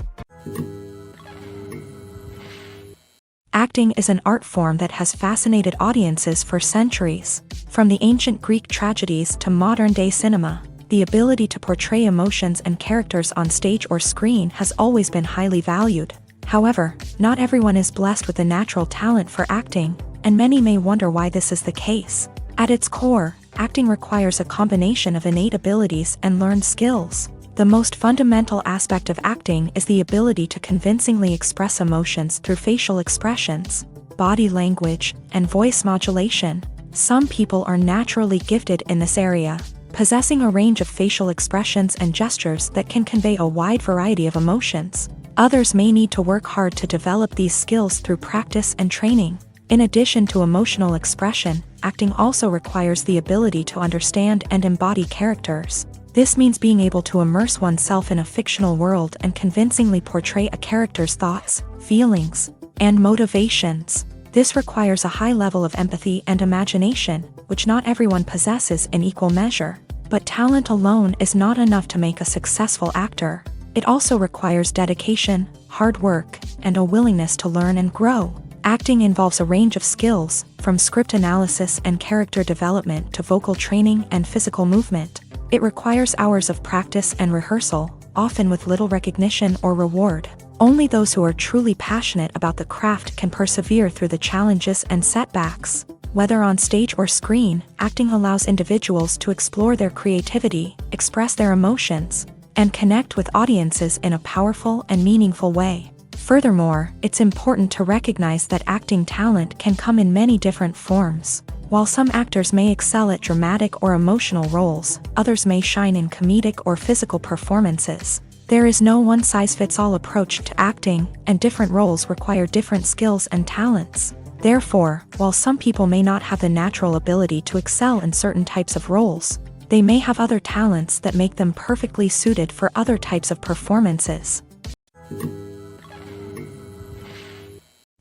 Acting is an art form that has fascinated audiences for centuries. From the ancient Greek tragedies to modern-day cinema, the ability to portray emotions and characters on stage or screen has always been highly valued. However, not everyone is blessed with the natural talent for acting, and many may wonder why this is the case. At its core, acting requires a combination of innate abilities and learned skills. The most fundamental aspect of acting is the ability to convincingly express emotions through facial expressions, body language, and voice modulation. Some people are naturally gifted in this area, possessing a range of facial expressions and gestures that can convey a wide variety of emotions. Others may need to work hard to develop these skills through practice and training. In addition to emotional expression, acting also requires the ability to understand and embody characters. This means being able to immerse oneself in a fictional world and convincingly portray a character's thoughts, feelings, and motivations. This requires a high level of empathy and imagination, which not everyone possesses in equal measure. But talent alone is not enough to make a successful actor. It also requires dedication, hard work, and a willingness to learn and grow. Acting involves a range of skills, from script analysis and character development to vocal training and physical movement. It requires hours of practice and rehearsal, often with little recognition or reward. Only those who are truly passionate about the craft can persevere through the challenges and setbacks. Whether on stage or screen, acting allows individuals to explore their creativity, express their emotions, and connect with audiences in a powerful and meaningful way. Furthermore, it's important to recognize that acting talent can come in many different forms. While some actors may excel at dramatic or emotional roles, others may shine in comedic or physical performances. There is no one-size-fits-all approach to acting, and different roles require different skills and talents. Therefore, while some people may not have the natural ability to excel in certain types of roles, they may have other talents that make them perfectly suited for other types of performances.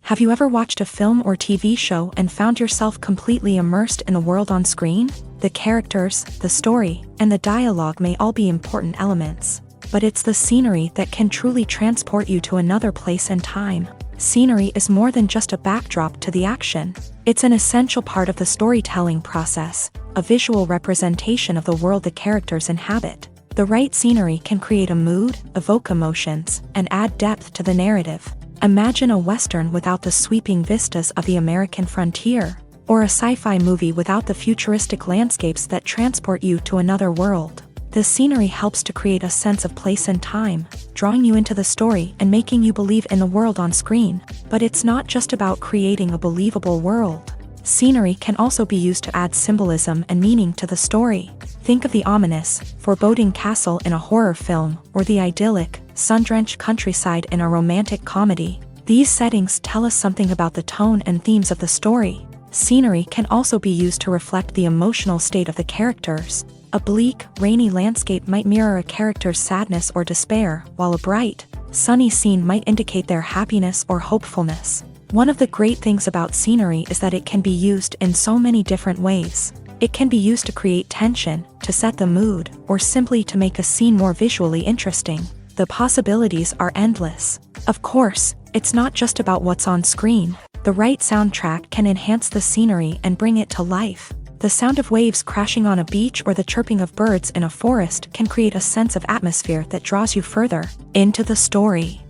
Have you ever watched a film or TV show and found yourself completely immersed in the world on screen? The characters, the story, and the dialogue may all be important elements, but it's the scenery that can truly transport you to another place and time. Scenery is more than just a backdrop to the action. It's an essential part of the storytelling process, a visual representation of the world the characters inhabit. The right scenery can create a mood, evoke emotions, and add depth to the narrative. Imagine a Western without the sweeping vistas of the American frontier, or a sci-fi movie without the futuristic landscapes that transport you to another world. The scenery helps to create a sense of place and time, drawing you into the story and making you believe in the world on screen. But it's not just about creating a believable world. Scenery can also be used to add symbolism and meaning to the story. Think of the ominous, foreboding castle in a horror film, or the idyllic, sun-drenched countryside in a romantic comedy. These settings tell us something about the tone and themes of the story. Scenery can also be used to reflect the emotional state of the characters. A bleak, rainy landscape might mirror a character's sadness or despair, while a bright, sunny scene might indicate their happiness or hopefulness. One of the great things about scenery is that it can be used in so many different ways. It can be used to create tension, to set the mood, or simply to make a scene more visually interesting. The possibilities are endless. Of course, it's not just about what's on screen. The right soundtrack can enhance the scenery and bring it to life. The sound of waves crashing on a beach or the chirping of birds in a forest can create a sense of atmosphere that draws you further into the story.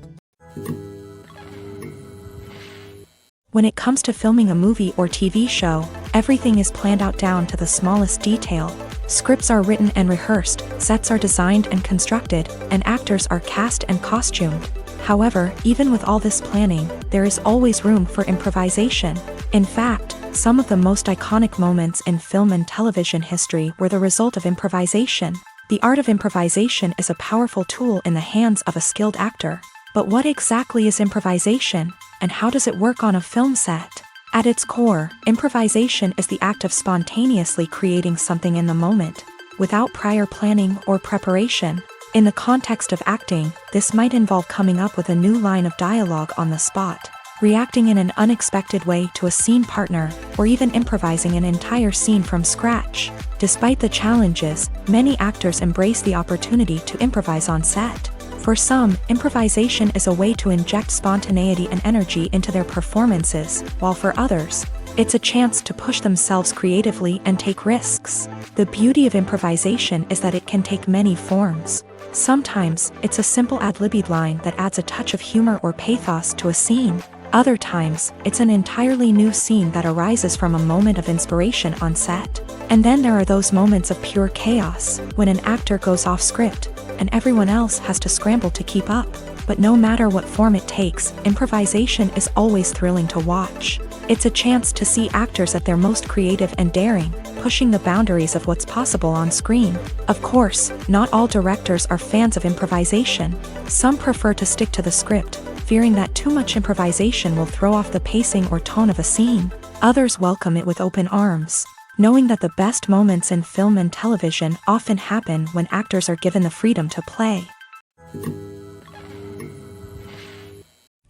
When it comes to filming a movie or TV show, everything is planned out down to the smallest detail. Scripts are written and rehearsed, sets are designed and constructed, and actors are cast and costumed. However, even with all this planning, there is always room for improvisation. In fact, some of the most iconic moments in film and television history were the result of improvisation. The art of improvisation is a powerful tool in the hands of a skilled actor. But what exactly is improvisation, and how does it work on a film set? At its core, improvisation is the act of spontaneously creating something in the moment. without prior planning or preparation. In the context of acting, this might involve coming up with a new line of dialogue on the spot, reacting in an unexpected way to a scene partner, or even improvising an entire scene from scratch. Despite the challenges, many actors embrace the opportunity to improvise on set. For some, improvisation is a way to inject spontaneity and energy into their performances, while for others, it's a chance to push themselves creatively and take risks. The beauty of improvisation is that it can take many forms. Sometimes, it's a simple ad-libbed line that adds a touch of humor or pathos to a scene. Other times, it's an entirely new scene that arises from a moment of inspiration on set. And then there are those moments of pure chaos, when an actor goes off script, and everyone else has to scramble to keep up. But no matter what form it takes, improvisation is always thrilling to watch. It's a chance to see actors at their most creative and daring, pushing the boundaries of what's possible on screen. Of course, not all directors are fans of improvisation. Some prefer to stick to the script, fearing that too much improvisation will throw off the pacing or tone of a scene. Others welcome it with open arms, knowing that the best moments in film and television often happen when actors are given the freedom to play.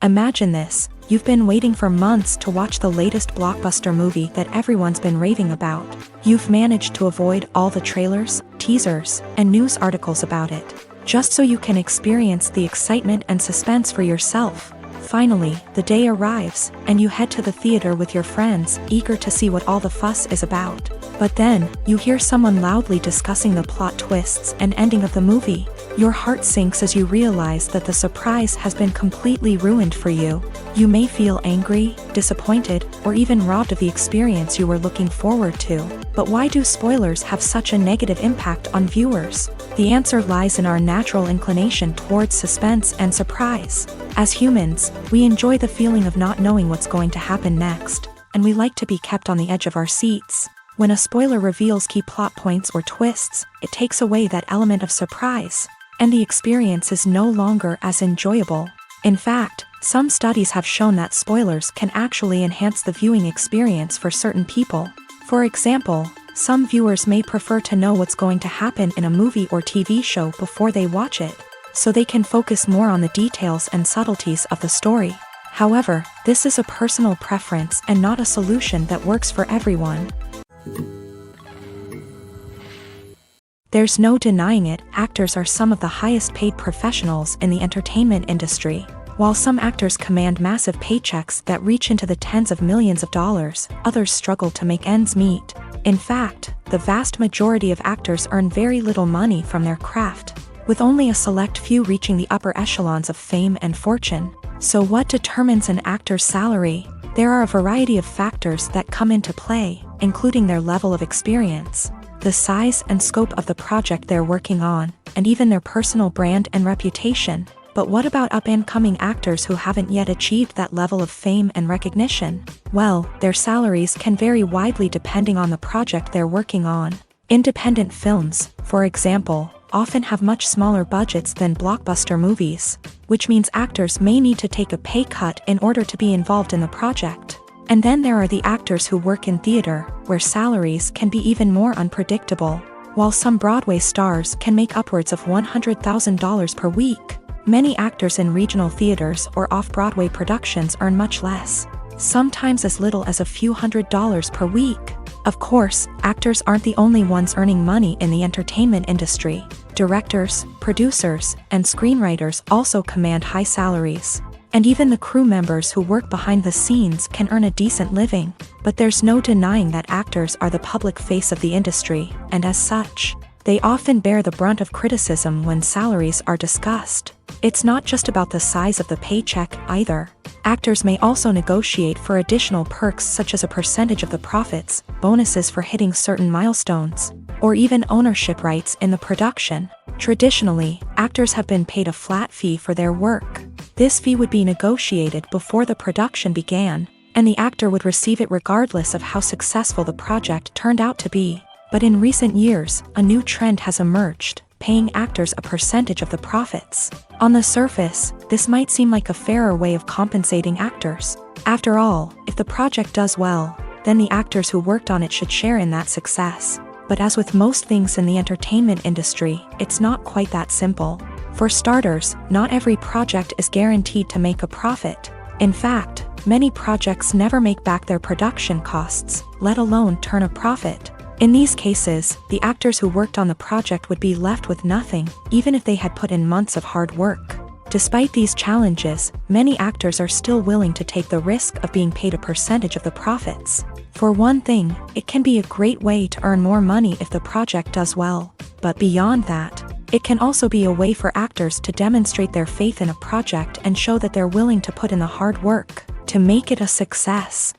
Imagine this: you've been waiting for months to watch the latest blockbuster movie that everyone's been raving about. You've managed to avoid all the trailers, teasers, and news articles about it, just so you can experience the excitement and suspense for yourself. Finally, the day arrives, and you head to the theater with your friends, eager to see what all the fuss is about. But then, you hear someone loudly discussing the plot twists and ending of the movie. Your heart sinks as you realize that the surprise has been completely ruined for you. You may feel angry, disappointed, or even robbed of the experience you were looking forward to. But why do spoilers have such a negative impact on viewers? The answer lies in our natural inclination towards suspense and surprise. As humans, we enjoy the feeling of not knowing what's going to happen next, and we like to be kept on the edge of our seats. When a spoiler reveals key plot points or twists, it takes away that element of surprise, and the experience is no longer as enjoyable. In fact, some studies have shown that spoilers can actually enhance the viewing experience for certain people. For example, some viewers may prefer to know what's going to happen in a movie or TV show before they watch it, so they can focus more on the details and subtleties of the story. However, this is a personal preference and not a solution that works for everyone. There's no denying it, actors are some of the highest paid professionals in the entertainment industry. While some actors command massive paychecks that reach into the tens of millions of dollars, others struggle to make ends meet. In fact, the vast majority of actors earn very little money from their craft, with only a select few reaching the upper echelons of fame and fortune. So what determines an actor's salary? There are a variety of factors that come into play, including their level of experience, the size and scope of the project they're working on, and even their personal brand and reputation. But what about up-and-coming actors who haven't yet achieved that level of fame and recognition? Well, their salaries can vary widely depending on the project they're working on. Independent films, for example, often have much smaller budgets than blockbuster movies, which means actors may need to take a pay cut in order to be involved in the project. And then there are the actors who work in theater, where salaries can be even more unpredictable. While some Broadway stars can make upwards of $100,000 per week, many actors in regional theaters or off-Broadway productions earn much less, sometimes as little as a few $100s per week. Of course, actors aren't the only ones earning money in the entertainment industry. Directors, producers, and screenwriters also command high salaries. And even the crew members who work behind the scenes can earn a decent living. But there's no denying that actors are the public face of the industry, and as such, they often bear the brunt of criticism when salaries are discussed. It's not just about the size of the paycheck either. Actors may also negotiate for additional perks such as a percentage of the profits, bonuses for hitting certain milestones, or even ownership rights in the production. Traditionally, actors have been paid a flat fee for their work. This fee would be negotiated before the production began, and the actor would receive it regardless of how successful the project turned out to be. But in recent years, a new trend has emerged, paying actors a percentage of the profits. On the surface, this might seem like a fairer way of compensating actors. After all, if the project does well, then the actors who worked on it should share in that success. But as with most things in the entertainment industry, it's not quite that simple. For starters, not every project is guaranteed to make a profit. In fact, many projects never make back their production costs, let alone turn a profit. In these cases, the actors who worked on the project would be left with nothing, even if they had put in months of hard work. Despite these challenges, many actors are still willing to take the risk of being paid a percentage of the profits. For one thing, it can be a great way to earn more money if the project does well. But beyond that, it can also be a way for actors to demonstrate their faith in a project and show that they're willing to put in the hard work to make it a success.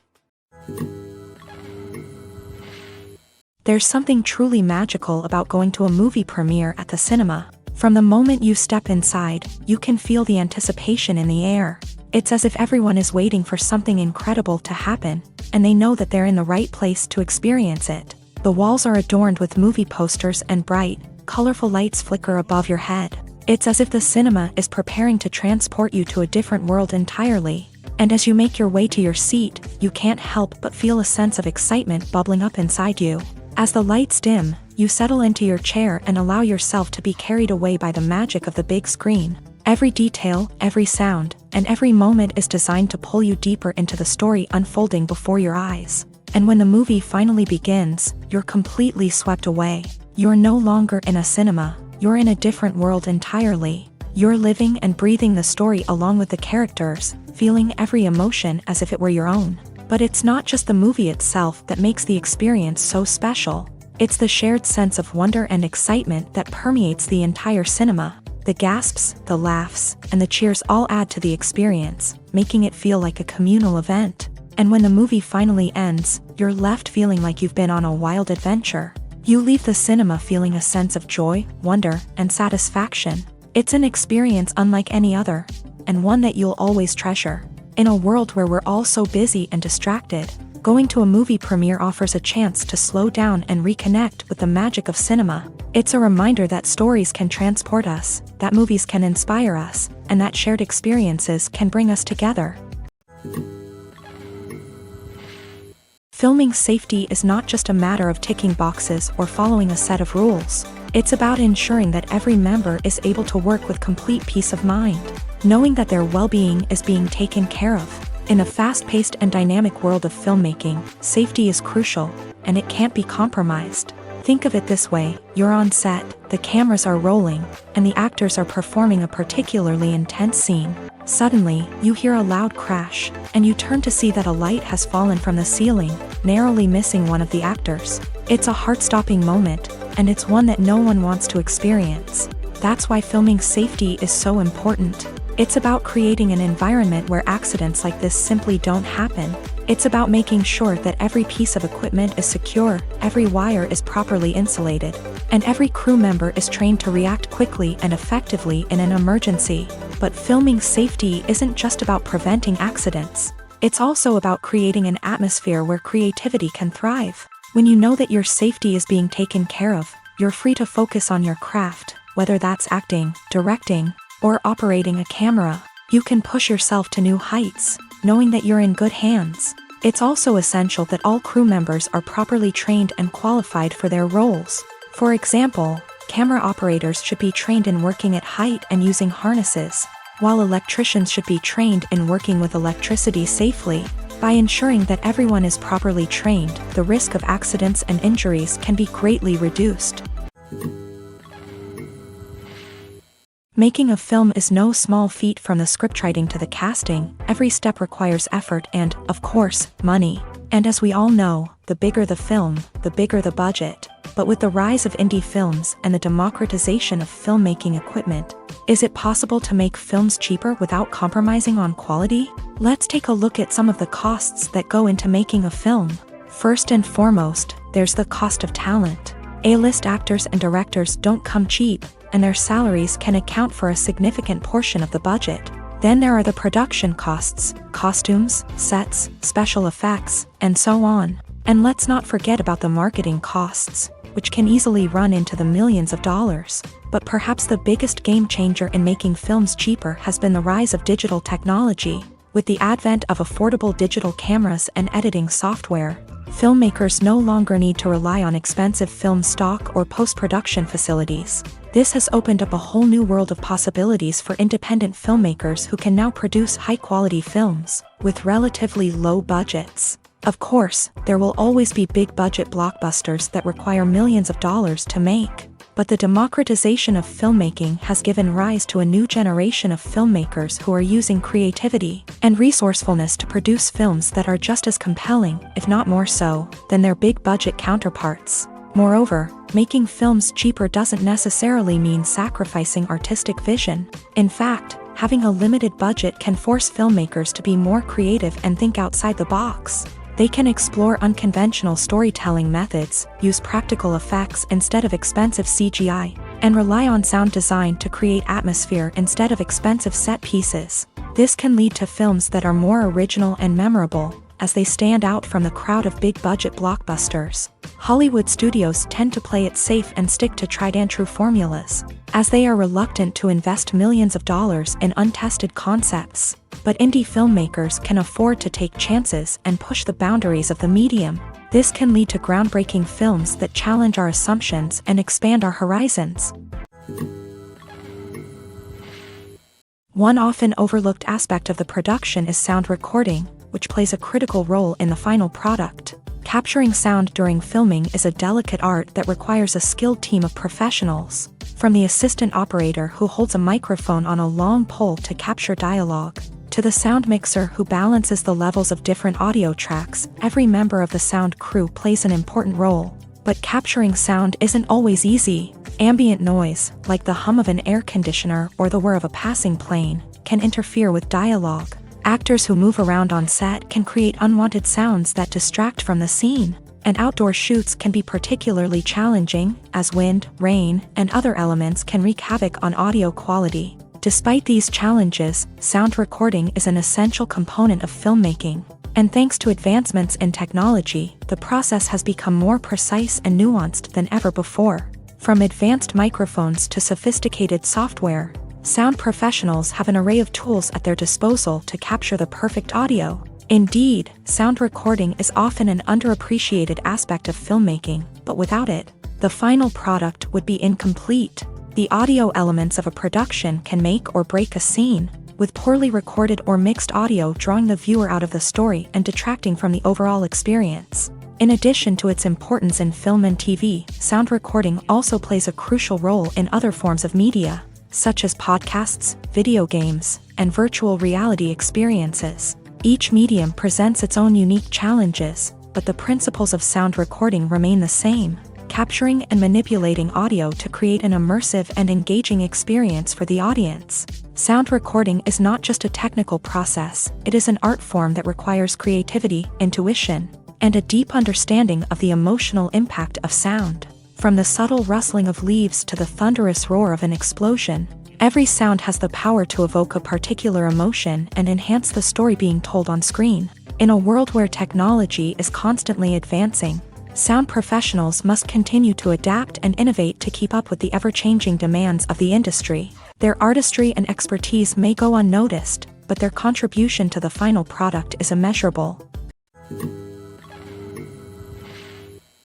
There's something truly magical about going to a movie premiere at the cinema. From the moment you step inside, you can feel the anticipation in the air. It's as if everyone is waiting for something incredible to happen, and they know that they're in the right place to experience it. The walls are adorned with movie posters and bright, colorful lights flicker above your head. It's as if the cinema is preparing to transport you to a different world entirely. And as you make your way to your seat, you can't help but feel a sense of excitement bubbling up inside you. As the lights dim, you settle into your chair and allow yourself to be carried away by the magic of the big screen. Every detail, every sound, and every moment is designed to pull you deeper into the story unfolding before your eyes. And when the movie finally begins, you're completely swept away. You're no longer in a cinema, you're in a different world entirely. You're living and breathing the story along with the characters, feeling every emotion as if it were your own. But it's not just the movie itself that makes the experience so special. It's the shared sense of wonder and excitement that permeates the entire cinema. The gasps, the laughs, and the cheers all add to the experience, making it feel like a communal event. And when the movie finally ends, you're left feeling like you've been on a wild adventure. You leave the cinema feeling a sense of joy, wonder, and satisfaction. It's an experience unlike any other, and one that you'll always treasure. In a world where we're all so busy and distracted, going to a movie premiere offers a chance to slow down and reconnect with the magic of cinema. It's a reminder that stories can transport us, that movies can inspire us, and that shared experiences can bring us together. Filming safety is not just a matter of ticking boxes or following a set of rules. It's about ensuring that every member is able to work with complete peace of mind, knowing that their well-being is being taken care of. In a fast-paced and dynamic world of filmmaking, safety is crucial, and it can't be compromised. Think of it this way: you're on set, the cameras are rolling, and the actors are performing a particularly intense scene. Suddenly, you hear a loud crash, and you turn to see that a light has fallen from the ceiling, narrowly missing one of the actors. It's a heart-stopping moment, and it's one that no one wants to experience. That's why filming safety is so important. It's about creating an environment where accidents like this simply don't happen. It's about making sure that every piece of equipment is secure, every wire is properly insulated, and every crew member is trained to react quickly and effectively in an emergency. But filming safety isn't just about preventing accidents. It's also about creating an atmosphere where creativity can thrive. When you know that your safety is being taken care of, you're free to focus on your craft, whether that's acting, directing, or operating a camera. You can push yourself to new heights, knowing that you're in good hands. It's also essential that all crew members are properly trained and qualified for their roles. For example, camera operators should be trained in working at height and using harnesses, while electricians should be trained in working with electricity safely. By ensuring that everyone is properly trained, the risk of accidents and injuries can be greatly reduced. Making a film is no small feat. From the scriptwriting to the casting, every step requires effort and, of course, money. And as we all know, the bigger the film, the bigger the budget. But with the rise of indie films and the democratization of filmmaking equipment, is it possible to make films cheaper without compromising on quality? Let's take a look at some of the costs that go into making a film. First and foremost, there's the cost of talent. A-list actors and directors don't come cheap, and their salaries can account for a significant portion of the budget. Then there are the production costs, costumes, sets, special effects, and so on. And let's not forget about the marketing costs, which can easily run into the millions of dollars. But perhaps the biggest game changer in making films cheaper has been the rise of digital technology. With the advent of affordable digital cameras and editing software, Filmmakers no longer need to rely on expensive film stock or post-production facilities. This has opened up a whole new world of possibilities for independent filmmakers who can now produce high-quality films with relatively low budgets. Of course, there will always be big-budget blockbusters that require millions of dollars to make. But the democratization of filmmaking has given rise to a new generation of filmmakers who are using creativity and resourcefulness to produce films that are just as compelling, if not more so, than their big-budget counterparts. Moreover, making films cheaper doesn't necessarily mean sacrificing artistic vision. In fact, having a limited budget can force filmmakers to be more creative and think outside the box. They can explore unconventional storytelling methods, use practical effects instead of expensive CGI, and rely on sound design to create atmosphere instead of expensive set pieces. This can lead to films that are more original and memorable, as they stand out from the crowd of big-budget blockbusters. Hollywood studios tend to play it safe and stick to tried-and-true formulas, as they are reluctant to invest millions of dollars in untested concepts. But indie filmmakers can afford to take chances and push the boundaries of the medium. This can lead to groundbreaking films that challenge our assumptions and expand our horizons. One often overlooked aspect of the production is sound recording, which plays a critical role in the final product. Capturing sound during filming is a delicate art that requires a skilled team of professionals. From the assistant operator who holds a microphone on a long pole to capture dialogue, to the sound mixer who balances the levels of different audio tracks, every member of the sound crew plays an important role. But capturing sound isn't always easy. Ambient noise, like the hum of an air conditioner or the whir of a passing plane, can interfere with dialogue. Actors who move around on set can create unwanted sounds that distract from the scene. And outdoor shoots can be particularly challenging, as wind, rain, and other elements can wreak havoc on audio quality. Despite these challenges, sound recording is an essential component of filmmaking. And thanks to advancements in technology, the process has become more precise and nuanced than ever before. From advanced microphones to sophisticated software, sound professionals have an array of tools at their disposal to capture the perfect audio. Indeed, sound recording is often an underappreciated aspect of filmmaking, but without it, the final product would be incomplete. The audio elements of a production can make or break a scene, with poorly recorded or mixed audio drawing the viewer out of the story and detracting from the overall experience. In addition to its importance in film and TV, sound recording also plays a crucial role in other forms of media, such as podcasts, video games, and virtual reality experiences. Each medium presents its own unique challenges, but the principles of sound recording remain the same: capturing and manipulating audio to create an immersive and engaging experience for the audience. Sound recording is not just a technical process, it is an art form that requires creativity, intuition, and a deep understanding of the emotional impact of sound. From the subtle rustling of leaves to the thunderous roar of an explosion, every sound has the power to evoke a particular emotion and enhance the story being told on screen. In a world where technology is constantly advancing, sound professionals must continue to adapt and innovate to keep up with the ever-changing demands of the industry. Their artistry and expertise may go unnoticed, but their contribution to the final product is immeasurable.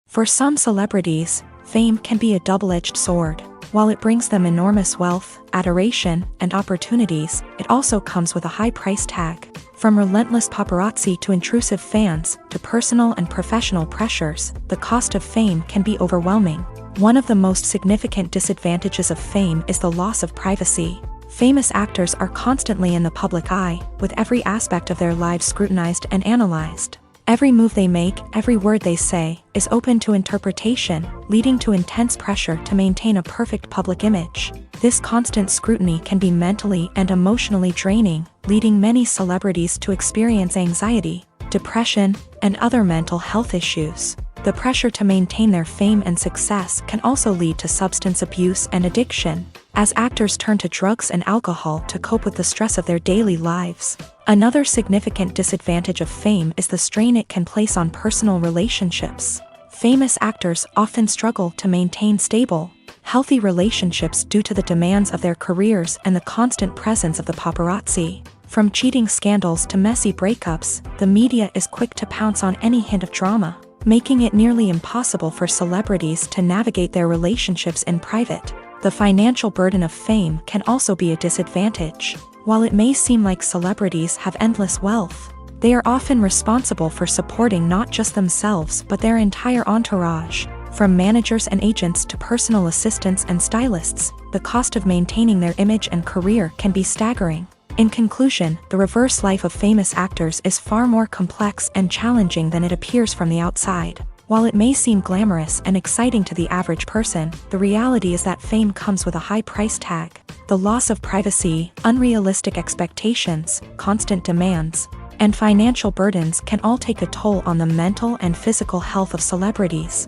For some celebrities, fame can be a double-edged sword. While it brings them enormous wealth, adoration, and opportunities, it also comes with a high price tag. From relentless paparazzi to intrusive fans, to personal and professional pressures, the cost of fame can be overwhelming. One of the most significant disadvantages of fame is the loss of privacy. Famous actors are constantly in the public eye, with every aspect of their lives scrutinized and analyzed. Every move they make, every word they say, is open to interpretation, leading to intense pressure to maintain a perfect public image. This constant scrutiny can be mentally and emotionally draining, leading many celebrities to experience anxiety, depression, and other mental health issues. The pressure to maintain their fame and success can also lead to substance abuse and addiction, as actors turn to drugs and alcohol to cope with the stress of their daily lives. Another significant disadvantage of fame is the strain it can place on personal relationships. Famous actors often struggle to maintain stable, healthy relationships due to the demands of their careers and the constant presence of the paparazzi. From cheating scandals to messy breakups, the media is quick to pounce on any hint of drama, making it nearly impossible for celebrities to navigate their relationships in private. The financial burden of fame can also be a disadvantage. While it may seem like celebrities have endless wealth, they are often responsible for supporting not just themselves but their entire entourage. From managers and agents to personal assistants and stylists, the cost of maintaining their image and career can be staggering. In conclusion, the reverse life of famous actors is far more complex and challenging than it appears from the outside. While it may seem glamorous and exciting to the average person, the reality is that fame comes with a high price tag. The loss of privacy, unrealistic expectations, constant demands, and financial burdens can all take a toll on the mental and physical health of celebrities.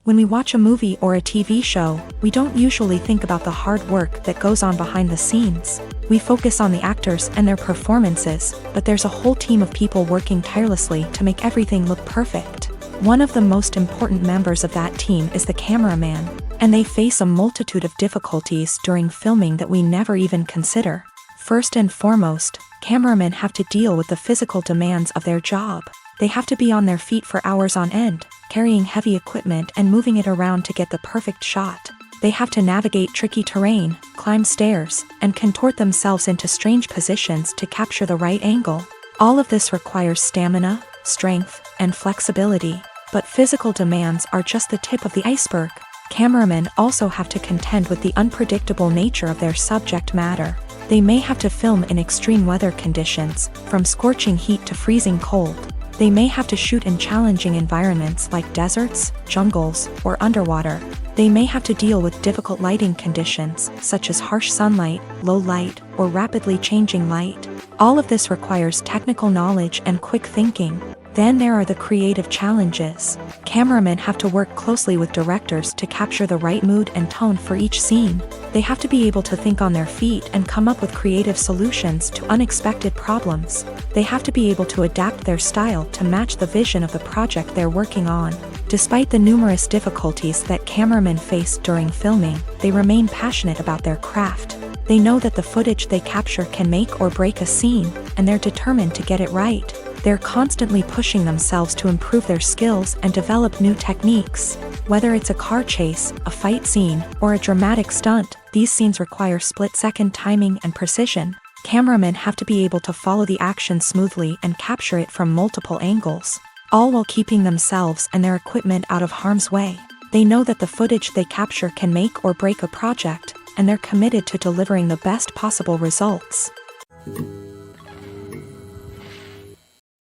When we watch a movie or a TV show, we don't usually think about the hard work that goes on behind the scenes. We focus on the actors and their performances, but there's a whole team of people working tirelessly to make everything look perfect. One of the most important members of that team is the cameraman, and they face a multitude of difficulties during filming that we never even consider. First and foremost, cameramen have to deal with the physical demands of their job. They have to be on their feet for hours on end, carrying heavy equipment and moving it around to get the perfect shot. They have to navigate tricky terrain, climb stairs, and contort themselves into strange positions to capture the right angle. All of this requires stamina, strength, and flexibility. But physical demands are just the tip of the iceberg. Cameramen also have to contend with the unpredictable nature of their subject matter. They may have to film in extreme weather conditions, from scorching heat to freezing cold. They may have to shoot in challenging environments like deserts, jungles, or underwater. They may have to deal with difficult lighting conditions, such as harsh sunlight, low light, or rapidly changing light. All of this requires technical knowledge and quick thinking. Then there are the creative challenges. Cameramen have to work closely with directors to capture the right mood and tone for each scene. They have to be able to think on their feet and come up with creative solutions to unexpected problems. They have to be able to adapt their style to match the vision of the project they're working on. Despite the numerous difficulties that cameramen face during filming, they remain passionate about their craft. They know that the footage they capture can make or break a scene, and they're determined to get it right. They're constantly pushing themselves to improve their skills and develop new techniques. Whether it's a car chase, a fight scene, or a dramatic stunt, these scenes require split-second timing and precision. Cameramen have to be able to follow the action smoothly and capture it from multiple angles, all while keeping themselves and their equipment out of harm's way. They know that the footage they capture can make or break a project, and they're committed to delivering the best possible results.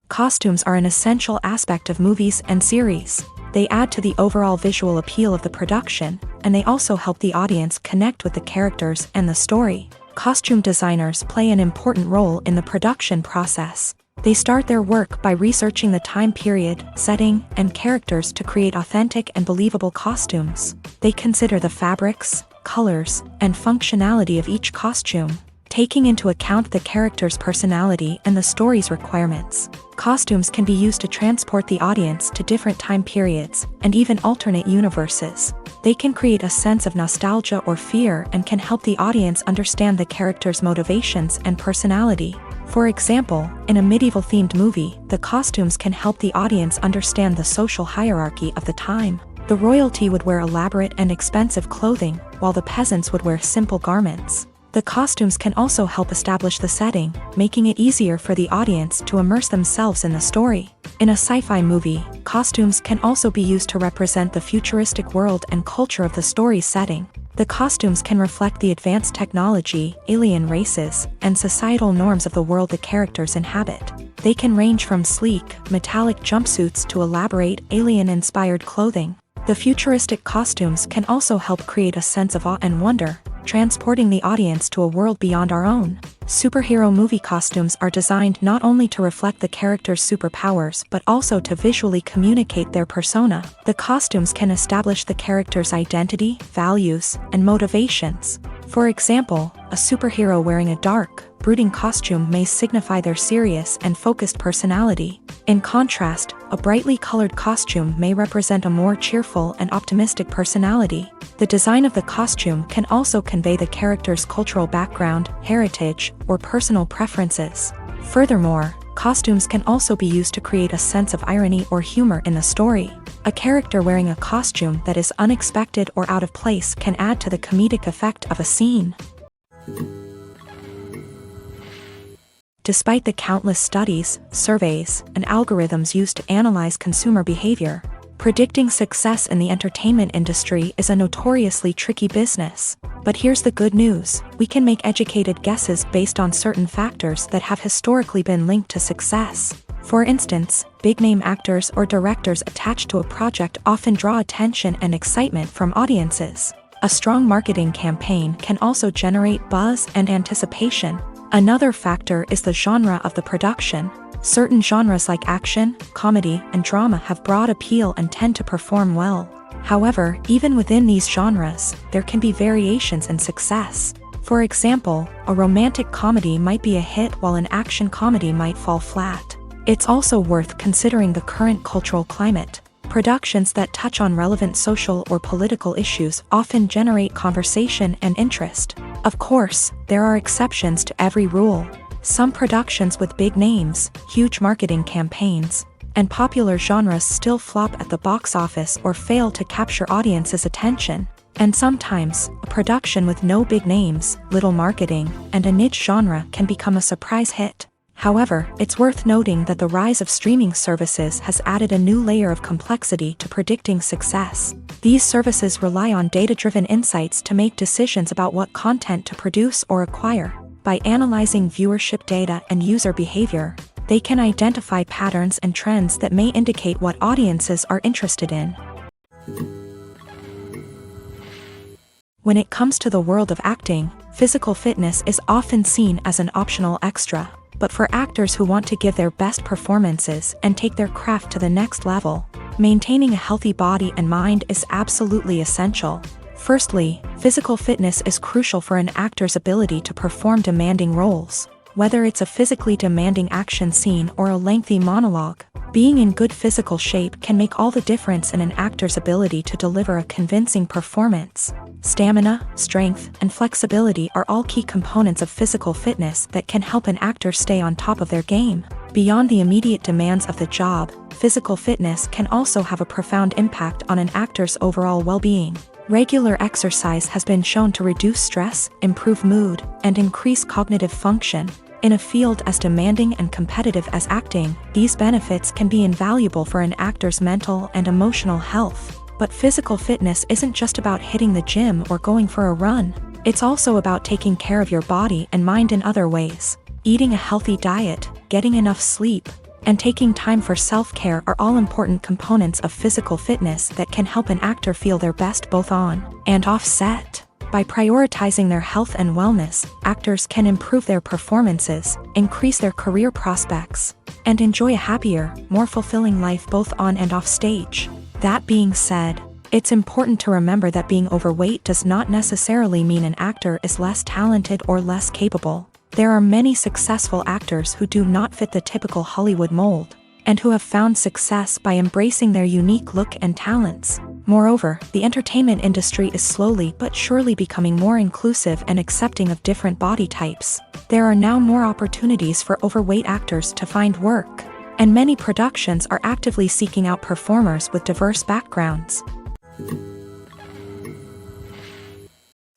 Costumes are an essential aspect of movies and series. They add to the overall visual appeal of the production, and they also help the audience connect with the characters and the story. Costume designers play an important role in the production process. They start their work by researching the time period, setting, and characters to create authentic and believable costumes. They consider the fabrics, colors, and functionality of each costume, taking into account the character's personality and the story's requirements. Costumes can be used to transport the audience to different time periods and even alternate universes. They can create a sense of nostalgia or fear and can help the audience understand the character's motivations and personality. For example, in a medieval-themed movie, the costumes can help the audience understand the social hierarchy of the time. The royalty would wear elaborate and expensive clothing, while the peasants would wear simple garments. The costumes can also help establish the setting, making it easier for the audience to immerse themselves in the story. In a sci-fi movie, costumes can also be used to represent the futuristic world and culture of the story's setting. The costumes can reflect the advanced technology, alien races, and societal norms of the world the characters inhabit. They can range from sleek, metallic jumpsuits to elaborate, alien-inspired clothing. The futuristic costumes can also help create a sense of awe and wonder, transporting the audience to a world beyond our own. Superhero movie costumes are designed not only to reflect the character's superpowers but also to visually communicate their persona. The costumes can establish the character's identity, values, and motivations. For example, a superhero wearing a dark, brooding costume may signify their serious and focused personality. In contrast, a brightly colored costume may represent a more cheerful and optimistic personality. The design of the costume can also convey the character's cultural background, heritage, or personal preferences. Furthermore, costumes can also be used to create a sense of irony or humor in the story. A character wearing a costume that is unexpected or out of place can add to the comedic effect of a scene. Despite the countless studies, surveys, and algorithms used to analyze consumer behavior, predicting success in the entertainment industry is a notoriously tricky business. But here's the good news: we can make educated guesses based on certain factors that have historically been linked to success. For instance, big-name actors or directors attached to a project often draw attention and excitement from audiences. A strong marketing campaign can also generate buzz and anticipation. Another factor is the genre of the production. Certain genres like action, comedy, and drama have broad appeal and tend to perform well. However, even within these genres, there can be variations in success. For example, a romantic comedy might be a hit while an action comedy might fall flat. It's also worth considering the current cultural climate. Productions that touch on relevant social or political issues often generate conversation and interest. Of course, there are exceptions to every rule. Some productions with big names, huge marketing campaigns, and popular genres still flop at the box office or fail to capture audiences' attention. And sometimes, a production with no big names, little marketing, and a niche genre can become a surprise hit. However, it's worth noting that the rise of streaming services has added a new layer of complexity to predicting success. These services rely on data-driven insights to make decisions about what content to produce or acquire. By analyzing viewership data and user behavior, they can identify patterns and trends that may indicate what audiences are interested in. When it comes to the world of acting, physical fitness is often seen as an optional extra. But for actors who want to give their best performances and take their craft to the next level, maintaining a healthy body and mind is absolutely essential. Firstly, physical fitness is crucial for an actor's ability to perform demanding roles. Whether it's a physically demanding action scene or a lengthy monologue, being in good physical shape can make all the difference in an actor's ability to deliver a convincing performance. Stamina, strength, and flexibility are all key components of physical fitness that can help an actor stay on top of their game. Beyond the immediate demands of the job, physical fitness can also have a profound impact on an actor's overall well-being. Regular exercise has been shown to reduce stress, improve mood, and increase cognitive function. In a field as demanding and competitive as acting, these benefits can be invaluable for an actor's mental and emotional health. But physical fitness isn't just about hitting the gym or going for a run. It's also about taking care of your body and mind in other ways. Eating a healthy diet, getting enough sleep, and taking time for self-care are all important components of physical fitness that can help an actor feel their best both on and off set. By prioritizing their health and wellness, actors can improve their performances, increase their career prospects, and enjoy a happier, more fulfilling life both on and off stage. That being said, it's important to remember that being overweight does not necessarily mean an actor is less talented or less capable. There are many successful actors who do not fit the typical Hollywood mold, and who have found success by embracing their unique look and talents. Moreover, the entertainment industry is slowly but surely becoming more inclusive and accepting of different body types. There are now more opportunities for overweight actors to find work, and many productions are actively seeking out performers with diverse backgrounds.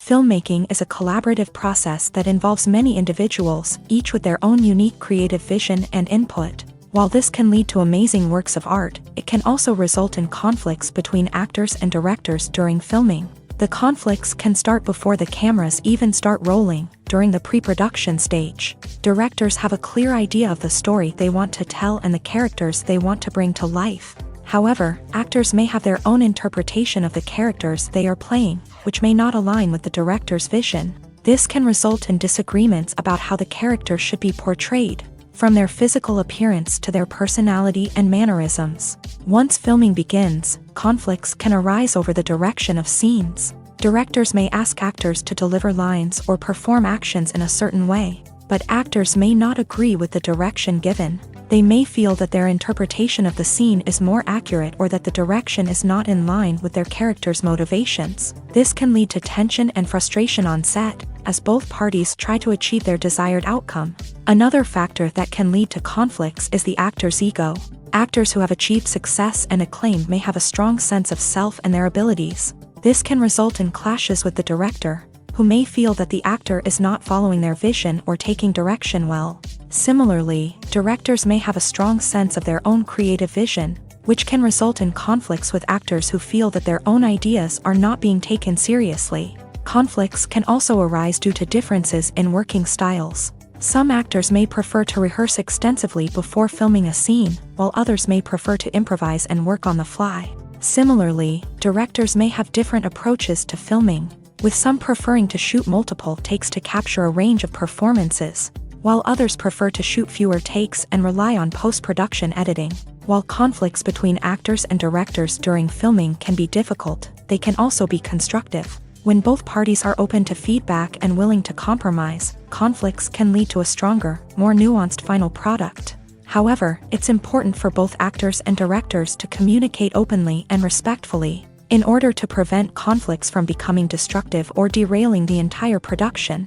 Filmmaking is a collaborative process that involves many individuals, each with their own unique creative vision and input. While this can lead to amazing works of art, it can also result in conflicts between actors and directors during filming. The conflicts can start before the cameras even start rolling, during the pre-production stage. Directors have a clear idea of the story they want to tell and the characters they want to bring to life. However, actors may have their own interpretation of the characters they are playing, which may not align with the director's vision. This can result in disagreements about how the character should be portrayed, from their physical appearance to their personality and mannerisms. Once filming begins, conflicts can arise over the direction of scenes. Directors may ask actors to deliver lines or perform actions in a certain way, but actors may not agree with the direction given. They may feel that their interpretation of the scene is more accurate or that the direction is not in line with their character's motivations. This can lead to tension and frustration on set, as both parties try to achieve their desired outcome. Another factor that can lead to conflicts is the actor's ego. Actors who have achieved success and acclaim may have a strong sense of self and their abilities. This can result in clashes with the director, who may feel that the actor is not following their vision or taking direction well. Similarly, directors may have a strong sense of their own creative vision, which can result in conflicts with actors who feel that their own ideas are not being taken seriously. Conflicts can also arise due to differences in working styles. Some actors may prefer to rehearse extensively before filming a scene, while others may prefer to improvise and work on the fly. Similarly, directors may have different approaches to filming, with some preferring to shoot multiple takes to capture a range of performances, while others prefer to shoot fewer takes and rely on post-production editing. While conflicts between actors and directors during filming can be difficult, they can also be constructive. When both parties are open to feedback and willing to compromise, conflicts can lead to a stronger, more nuanced final product. However, it's important for both actors and directors to communicate openly and respectfully, in order to prevent conflicts from becoming destructive or derailing the entire production.